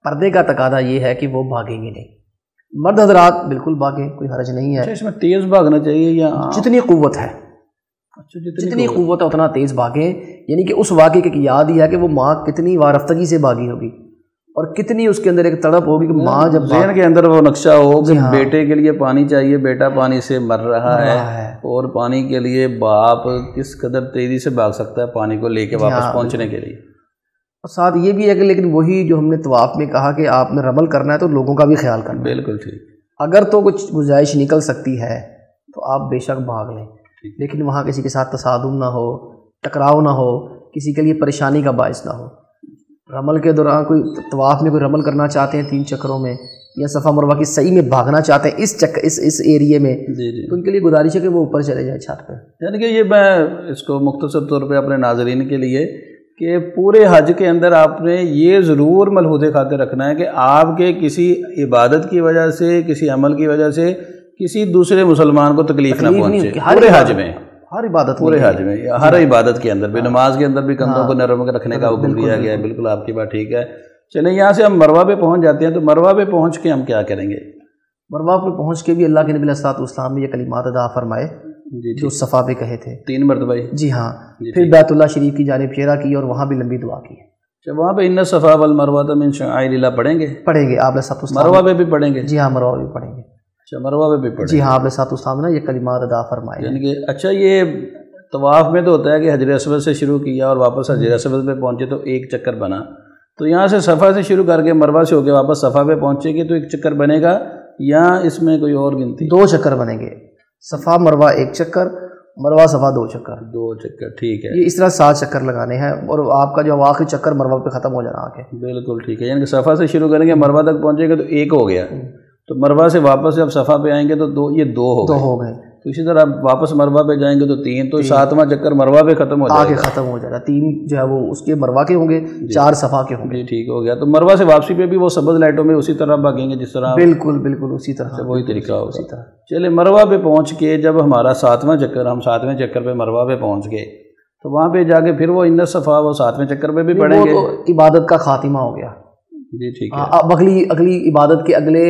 پردے کا تقاضا یہ ہے کہ وہ بھاگیں گے نہیں، مرد حضرات بالکل بھاگیں، کوئی حرج نہیں ہے۔ اس میں تیز بھاگنا چاہیے یا جتنی قوت ہے، جتنی قوت ہے اتنا تیز بھاگیں، یعنی کہ اس واقعے کی یاد ہی ہے کہ وہ ماں کتنی وارفتگی سے بھاگی ہوگی اور کتنی اس کے اندر ایک تڑپ ہوگی کہ ماں جب ذہن کے اندر وہ نقشہ ہو کہ بیٹے کے لیے پانی چاہیے، بیٹا پانی سے مر رہا ہے، اور پانی کے لیے باپ کس قدر تیزی سے بھاگ سکتا ہے پانی کو لے کے واپس پہنچنے کے لیے۔ اور ساتھ یہ بھی ہے کہ لیکن وہی جو ہم نے طواف میں کہا کہ آپ نے رمل کرنا ہے تو لوگوں کا بھی خیال کرنا ہے، بالکل ٹھیک، اگر تو کچھ گنجائش نکل سکتی ہے تو آپ بے شک بھاگ لیں، لیکن وہاں کسی کے ساتھ تصادم نہ ہو، ٹکراؤ نہ ہو، کسی کے لیے پریشانی کا باعث نہ ہو۔ رمل کے دوران کوئی طواف میں کوئی رمل کرنا چاہتے ہیں 3 چکروں میں، یا صفا مروہ کی صحیح میں بھاگنا چاہتے ہیں اس ایریے میں، تو ان کے لیے گزارش ہے کہ وہ اوپر چلے جائیں چھت پہ۔ یعنی کہ یہ میں اس کو مختصر طور پہ اپنے ناظرین کے لیے کہ پورے حج کے اندر آپ نے یہ ضرور ملحوظ خاطر رکھنا ہے کہ آپ کے کسی عبادت کی وجہ سے، کسی عمل کی وجہ سے کسی دوسرے مسلمان کو تکلیف نہ پہنچے پورے حج میں، ہر عبادت پورے حج میں، ہر عبادت کے اندر بھی، نماز کے اندر بھی کندھوں کو نرم رکھنے کا حکم دیا گیا ہے. بالکل آپ کی بات ٹھیک ہے. چلیں یہاں سے ہم مروہ پہ پہنچ جاتے ہیں، تو مروہ پہ پہنچ کے ہم کیا کریں گے؟ مروہ پہ پہنچ کے بھی اللہ کے نبی علیہ الصلوۃ والسلام نے یہ کلمات ادا فرمائے جو صفا پہ کہے تھے 3 مرتبہ. جی ہاں. پھر بیت اللہ شریف کی جانب چہرہ کی اور وہاں بھی لمبی دعا کی. اچھا، وہاں پہ ان الصفا والمروہ من شعائر اللہ پڑھیں گے؟ پڑھیں گے. آپ علیہ الصلوۃ مروہ پہ بھی پڑھیں گے؟ جی ہاں مروہ پہ بھی پڑھیں گے. اچھا، مروہ پہ بھی پڑھیں گے. جی ہاں، آپ علیہ الصلوۃ والسلام نے یہ کلمات ادا فرمائے. یعنی کہ اچھا، یہ طواف میں تو ہوتا ہے کہ حجر اسود سے شروع کیا اور واپس حجر اسود پہ پہنچے تو ایک چکر بنا. تو یہاں سے صفا سے شروع کر کے مروہ سے ہو کے واپس صفا پہ پہنچے گے تو ایک چکر بنے گا، یا اس میں کوئی اور گنتی؟ 2 چکر بنیں گے. صفا مروہ 1 چکر، مروہ صفا 2 چکر. 2 چکر، ٹھیک ہے. یہ اس طرح 7 چکر لگانے ہیں اور آپ کا جو آخری چکر مروہ پہ ختم ہو جانا آگے. بالکل ٹھیک ہے. یعنی کہ صفا سے شروع کریں گے، مروہ تک پہنچے گے تو 1 ہو گیا. تو مروہ سے واپس جب صفا پہ آئیں گے تو 2، یہ 2 ہو گئے. تو اسی طرح واپس مروہ پہ جائیں گے تو 3، تو 7واں چکر مروہ پہ ختم ہو جائے گا. آگے ختم ہو جائے گا. 3 جو ہے وہ اس کے مروہ کے ہوں گے، 4 صفا کے ہوں گے. جی ٹھیک ہو گیا. تو مروہ سے واپسی پہ بھی وہ سبز لائٹوں میں اسی طرح بھاگیں گے جس طرح؟ بالکل اسی طرح، وہی طریقہ ہوگا. اسی طرح چلے مروہ پہ پہنچ کے جب ہمارا 7واں چکر، ہم 7ویں چکر پہ مروہ پہ پہنچ گئے تو وہاں پہ جا کے پھر وہ ان الصفا وہ 7ویں چکر پہ بھی پڑھیں گے. عبادت کا خاتمہ ہو گیا. جی ٹھیک ہے. اب اگلی عبادت کے اگلے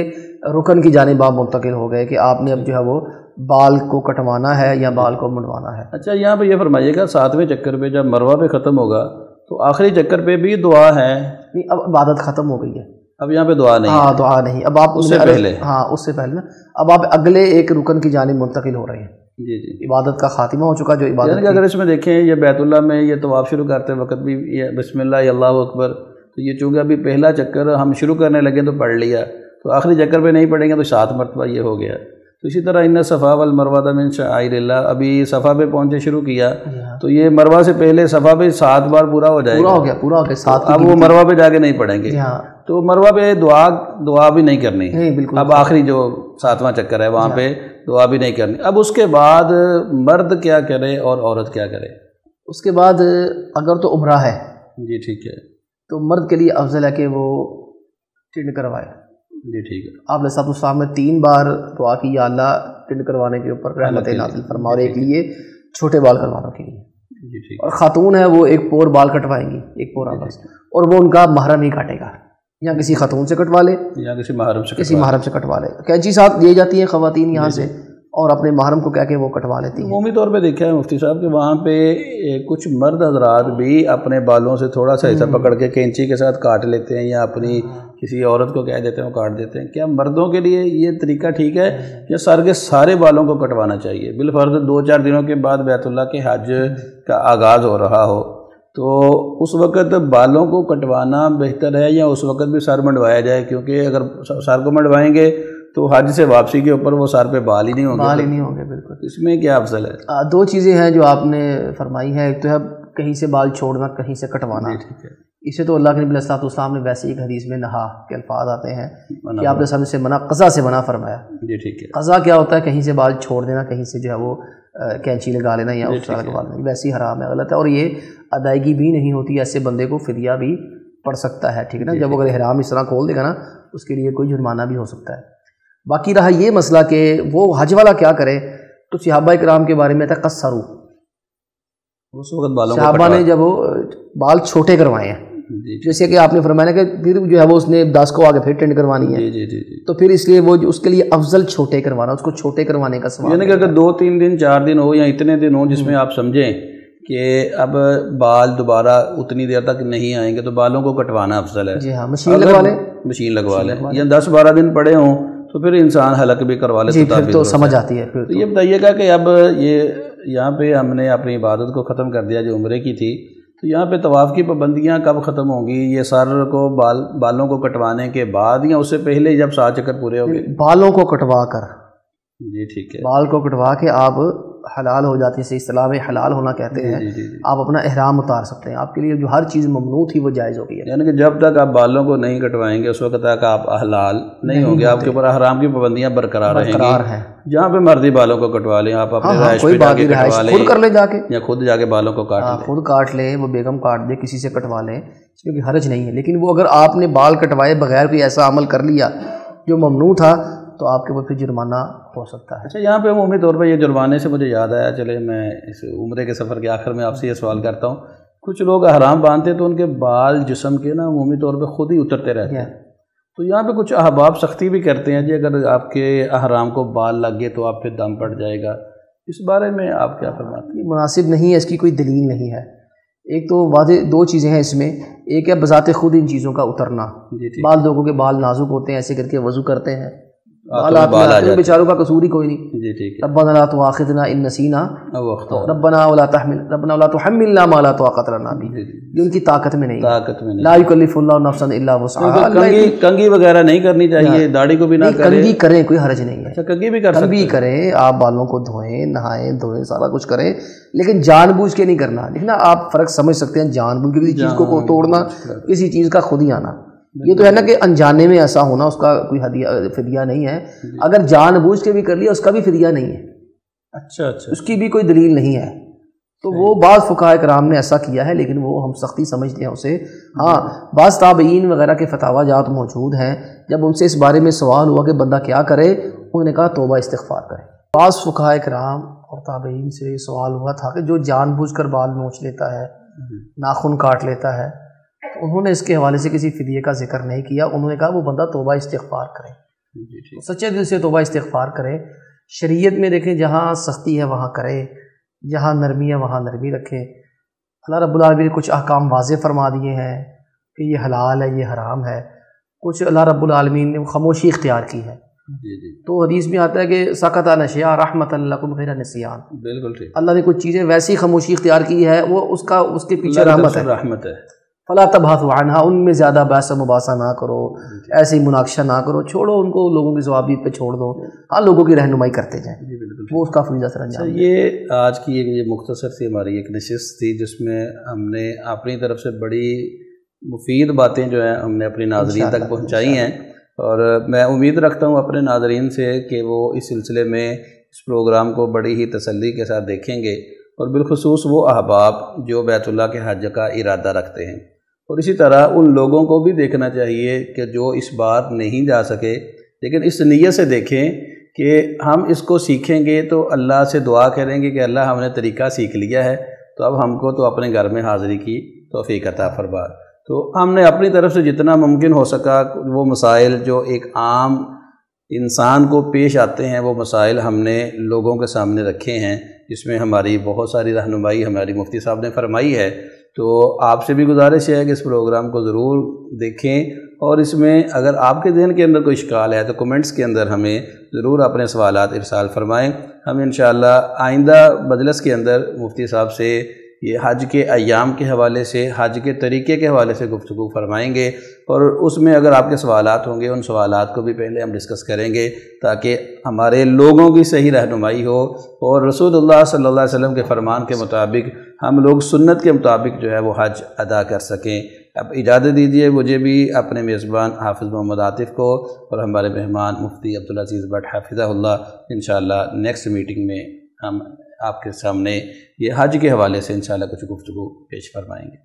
رکن کی جانب آپ منتقل ہو گئے کہ آپ نے اب جو ہے وہ بال کو کٹوانا ہے یا بال کو منڈوانا ہے. اچھا، یہاں پہ یہ فرمائیے گا 7ویں چکر پہ جب مروہ پہ ختم ہوگا تو آخری چکر پہ بھی دعا ہے؟ نہیں، اب عبادت ختم ہو گئی ہے، اب یہاں پہ دعا نہیں. ہاں دعا نہیں. اب آپ اس سے پہلے، ہاں اس سے پہلے نا، اب آپ اگلے ایک رکن کی جانب منتقل ہو رہے ہیں. جی عبادت کا خاتمہ ہو چکا. جو عبادت یعنی کہ اگر اس میں دیکھیں یہ بیت اللہ میں یہ طواف شروع کرتے وقت بھی یہ بسم اللہ اللہ اکبر، تو یہ چونکہ ابھی پہلا چکر ہم شروع کرنے لگے تو پڑھ لیا، تو آخری چکر پہ نہیں پڑھیں گے تو 7 مرتبہ یہ ہو گیا. تو اسی طرح ان الصفا والمروہ من شعائر اللہ، ابھی صفا پہ پہنچے شروع کیا تو یہ مروہ سے پہلے صفا پہ 7 بار پورا ہو جائے گا. پورا ہو گیا 7. اب وہ مروہ پہ جا کے نہیں پڑھیں گے. تو مروہ پہ دعا بھی نہیں کرنی. بالکل. اب آخری جو 7واں چکر ہے وہاں پہ دعا بھی نہیں کرنی. اب اس کے بعد مرد کیا کرے اور عورت کیا کرے؟ اس کے بعد اگر تو عمرہ ہے، جی ٹھیک ہے، تو مرد کے لیے افضل ہے کہ وہ ٹنڈ کروائے. جی ٹھیک ہے. آپ علیہ السلام نے 3 بار دعا کی یا اللہ ٹنڈ کروانے کے اوپر رحمت نازل فرما، اور ایک لیے چھوٹے بال کروانے کے لیے. جی ٹھیک. اور خاتون ہے وہ 1 پور بال کٹوائیں گی، 1 پورا بس، اور وہ ان کا محرم ہی کاٹے گا، یا کسی خاتون سے کٹوا لے یا کسی محرم سے کٹوا لے. کینچی ساتھ لے جاتی ہیں خواتین یہاں سے اور اپنے محرم کو کہہ کے وہ کٹوا لیتی ہیں. عمومی طور پہ دیکھا ہے مفتی صاحب کہ وہاں پہ کچھ مرد حضرات بھی اپنے بالوں سے تھوڑا سا حصہ پکڑ کے کینچی کے ساتھ کاٹ لیتے ہیں، یا اپنی کسی عورت کو کہہ دیتے ہیں وہ کاٹ دیتے ہیں. کیا مردوں کے لیے یہ طریقہ ٹھیک ہے یا سر کے سارے بالوں کو کٹوانا چاہیے؟ بالفرض 2-4 دنوں کے بعد بیت اللہ کے حج کا آغاز ہو رہا ہو تو اس وقت بالوں کو کٹوانا بہتر ہے یا اس وقت بھی سر منڈوایا جائے؟ کیونکہ اگر سر کو منڈوائیں گے تو حج سے واپسی کے اوپر وہ سر پہ بال ہی نہیں ہوں گے. بالکل. اس میں کیا افضل ہے؟ 2 چیزیں ہیں جو آپ نے فرمائی ہیں. ایک تو ہے کہیں سے بال چھوڑنا، کہیں سے کٹوانا. ٹھیک ہے. اسے تو اللہ کے نبی علیہ الصلوۃ والسلام نے ویسے ایک حدیث میں نہا کے الفاظ آتے ہیں کہ آپ نے سب سے منع، قضا سے منع فرمایا. جی ٹھیک ہے. قضا کیا ہوتا ہے؟ کہیں سے بال چھوڑ دینا، کہیں سے جو ہے وہ کینچی لگا لینا یا اس طرح لگوا لینا. ویسے ہی حرام ہے، غلط ہے، اور یہ ادائیگی بھی نہیں ہوتی. ایسے بندے کو فدیہ بھی پڑ سکتا ہے. ٹھیک ہے نا. جب اگر احرام اس طرح کھول دے گا نا اس کے لیے کوئی جرمانہ بھی ہو سکتا ہے. باقی رہا یہ مسئلہ کہ وہ حج والا کیا کرے، تو صحابہ کرام کے بارے میں تھا قصرو، اس وقت بالوں صحابہ نے جب وہ بال چھوٹے کروائے ہیں، جیسے کہ آپ نے فرمایا کہ پھر جو ہے وہ اس نے 10 کو آگے پھر ٹینڈ کروانی ہے. جی. تو پھر اس لیے وہ اس کے لیے افضل چھوٹے کروانا، اس کو چھوٹے کروانے کا ثواب. یعنی کہ اگر 2-3 دن 4 دن ہو یا اتنے دن ہو جس میں آپ سمجھیں کہ اب بال دوبارہ اتنی دیر تک نہیں آئیں گے تو بالوں کو کٹوانا افضل ہے. جی ہاں، مشین لگوا لیں یا 10-12 دن پڑے ہوں تو پھر انسان حلق بھی کروا لے. پھر تو سمجھ آتی ہے. پھر تو یہ بتائیے گا کہ اب یہ یہاں پہ ہم نے اپنی عبادت کو ختم کر دیا جو عمرے کی تھی، تو یہاں پہ طواف کی پابندیاں کب ختم ہوں گی؟ یہ سر کو بالوں کو کٹوانے کے بعد یا اس سے پہلے جب 7 چکر پورے ہو گئے؟ بالوں کو کٹوا کر. جی ٹھیک ہے. بال کو کٹوا کے آپ حلال ہو جاتی ہے. اصطلاح میں حلال ہونا کہتے ہیں. آپ اپنا احرام اتار سکتے ہیں. آپ کے لیے جو ہر چیز ممنوع تھی وہ جائز ہو گئی ہے. یعنی کہ جب تک آپ بالوں کو نہیں کٹوائیں گے اس وقت تک آپ حلال نہیں ہوں گے. آپ کے اوپر احرام کی پابندیاں برقرار رہیں گی. جہاں پہ مرضی بالوں کو کٹوا لیں آپ، اپنے رہائش پہ جا کے کٹوا لیں، خود کر لیں جا کے، یا خود جا کے بالوں کو کاٹ لیں. خود کاٹ لیں، وہ بیگم کاٹ دے، کسی سے کٹوا لیں، کیونکہ حرج نہیں ہے. لیکن وہ اگر آپ نے بال کٹوائے بغیر کوئی ایسا عمل کر لیا جو ممنوع تھا تو آپ کے اوپر پھر جرمانہ ہو سکتا ہے۔ اچھا، یہاں پہ عمومی طور پہ یہ جرمانے سے مجھے یاد آیا، چلے میں اس عمرے کے سفر کے آخر میں آپ سے یہ سوال کرتا ہوں، کچھ لوگ احرام باندھتے ہیں تو ان کے بال جسم کے نا عمومی طور پہ خود ہی اترتے رہتے ہیں، تو یہاں پہ کچھ احباب سختی بھی کرتے ہیں جی اگر آپ کے احرام کو بال لگ گئے تو آپ پہ دم پڑ جائے گا، اس بارے میں آپ کیا فرماتے ہیں؟ مناسب نہیں ہے، اس کی کوئی دلیل نہیں ہے۔ ایک تو واضح دو چیزیں ہیں اس میں، ایک ہے بذات خود ان چیزوں کا اترنا، بعض لوگوں کے بال نازک ہوتے ہیں، ایسے کر کے وضو کرتے ہیں بال آتے ہیں، بیچاروں کا قصور ہی کوئی نہیں۔ جی ٹھیک ہے۔ ربنا لا تؤاخذنا ان نسینا ربنا ولا تحملنا ما لا طاقت لنا به، یہ ان کی طاقت میں نہیں ہے۔ لا یکلف اللہ نفسا الا وسعها، کنگھی وغیرہ نہیں کرنی چاہیے، داڑھی کو بھی نہ کریں، کنگھی کریں کوئی حرج نہیں ہے۔ اچھا، کنگھی بھی کر سکتے ہیں، کریں، آپ بالوں کو دھوئیں، نہائیں دھوئیں، سارا کچھ کریں، لیکن جان بوجھ کے نہیں کرنا۔ دیکھنا آپ فرق سمجھ سکتے ہیں، جان بوجھ کے کسی چیز کو توڑنا، کسی چیز کا خود ہی آنا، یہ تو ہے نا کہ انجانے میں ایسا ہونا، اس کا کوئی فدیہ نہیں ہے۔ اگر جان بوجھ کے بھی کر لیا اس کا بھی فدیہ نہیں ہے۔ اچھا اچھا، اس کی بھی کوئی دلیل نہیں ہے۔ تو وہ بعض فقہاء کرام نے ایسا کیا ہے، لیکن وہ ہم سختی سمجھتے ہیں اسے۔ ہاں، بعض تابعین وغیرہ کے فتاوی جات موجود ہیں، جب ان سے اس بارے میں سوال ہوا کہ بندہ کیا کرے، انہوں نے کہا توبہ استغفار کرے۔ بعض فقہاء کرام اور تابعین سے سوال ہوا تھا کہ جو جان بوجھ کر بال نوچ لیتا ہے، ناخن کاٹ لیتا ہے، تو انہوں نے اس کے حوالے سے کسی فدیے کا ذکر نہیں کیا، انہوں نے کہا وہ بندہ توبہ استغفار کرے، سچے دل سے توبہ استغفار کرے۔ شریعت میں دیکھیں جہاں سختی ہے وہاں کرے، جہاں نرمی ہے وہاں نرمی رکھے۔ اللہ رب العالمین نے کچھ احکام واضح فرما دیے ہیں کہ یہ حلال ہے یہ حرام ہے، کچھ اللہ رب العالمین نے خاموشی اختیار کی ہے۔ تو حدیث میں آتا ہے کہ سکت عن اشیاء رحمۃ لکم غیر نسیان، بالکل ٹھیک، اللہ نے کچھ چیزیں ویسی خاموشی اختیار کی ہے، وہ اس کے پیچھے رحمت ہے۔ فلا تبحثوا عنها، ان میں زیادہ بحث و مباحثہ نہ کرو، ایسے ہی مناقشہ نہ کرو، چھوڑو ان کو، لوگوں کی ضوابط پہ چھوڑ دو، ہاں لوگوں کی رہنمائی کرتے جائیں، وہ اس کا فریضہ سر انجام دیں۔ یہ آج کی یہ مختصر سی ہماری ایک نشست تھی جس میں ہم نے اپنی طرف سے بڑی مفید باتیں جو ہیں ہم نے اپنی ناظرین تک پہنچائی ہیں، اور میں امید رکھتا ہوں اپنے ناظرین سے کہ وہ اس سلسلے میں اس پروگرام کو بڑی ہی تسلی کے ساتھ دیکھیں گے، اور بالخصوص وہ احباب جو بیت اللہ کے حج کا ارادہ رکھتے ہیں، اور اسی طرح ان لوگوں کو بھی دیکھنا چاہیے کہ جو اس بار نہیں جا سکے، لیکن اس نیت سے دیکھیں کہ ہم اس کو سیکھیں گے تو اللہ سے دعا کریں گے کہ اللہ ہم نے طریقہ سیکھ لیا ہے، تو اب ہم کو تو اپنے گھر میں حاضری کی توفیق عطا فرما۔ تو ہم نے اپنی طرف سے جتنا ممکن ہو سکا وہ مسائل جو ایک عام انسان کو پیش آتے ہیں، وہ مسائل ہم نے لوگوں کے سامنے رکھے ہیں، جس میں ہماری بہت ساری رہنمائی ہماری مفتی صاحب نے فرمائی ہے۔ تو آپ سے بھی گزارش ہے کہ اس پروگرام کو ضرور دیکھیں، اور اس میں اگر آپ کے ذہن کے اندر کوئی اشکال ہے تو کمنٹس کے اندر ہمیں ضرور اپنے سوالات ارسال فرمائیں۔ ہم انشاءاللہ آئندہ مجلس کے اندر مفتی صاحب سے یہ حج کے ایام کے حوالے سے، حج کے طریقے کے حوالے سے گفتگو فرمائیں گے، اور اس میں اگر آپ کے سوالات ہوں گے ان سوالات کو بھی پہلے ہم ڈسکس کریں گے تاکہ ہمارے لوگوں کی صحیح رہنمائی ہو، اور رسول اللہ صلی اللہ علیہ وسلم کے فرمان کے مطابق ہم لوگ سنت کے مطابق جو ہے وہ حج ادا کر سکیں۔ اب اجازت دیجیے مجھے بھی، اپنے میزبان حافظ محمد عاطف کو، اور ہمارے مہمان مفتی عبدالعزیز بٹ حفظہ اللہ، انشاءاللہ نیکسٹ میٹنگ میں ہم آپ کے سامنے یہ حج کے حوالے سے انشاءاللہ کچھ گفتگو پیش فرمائیں گے۔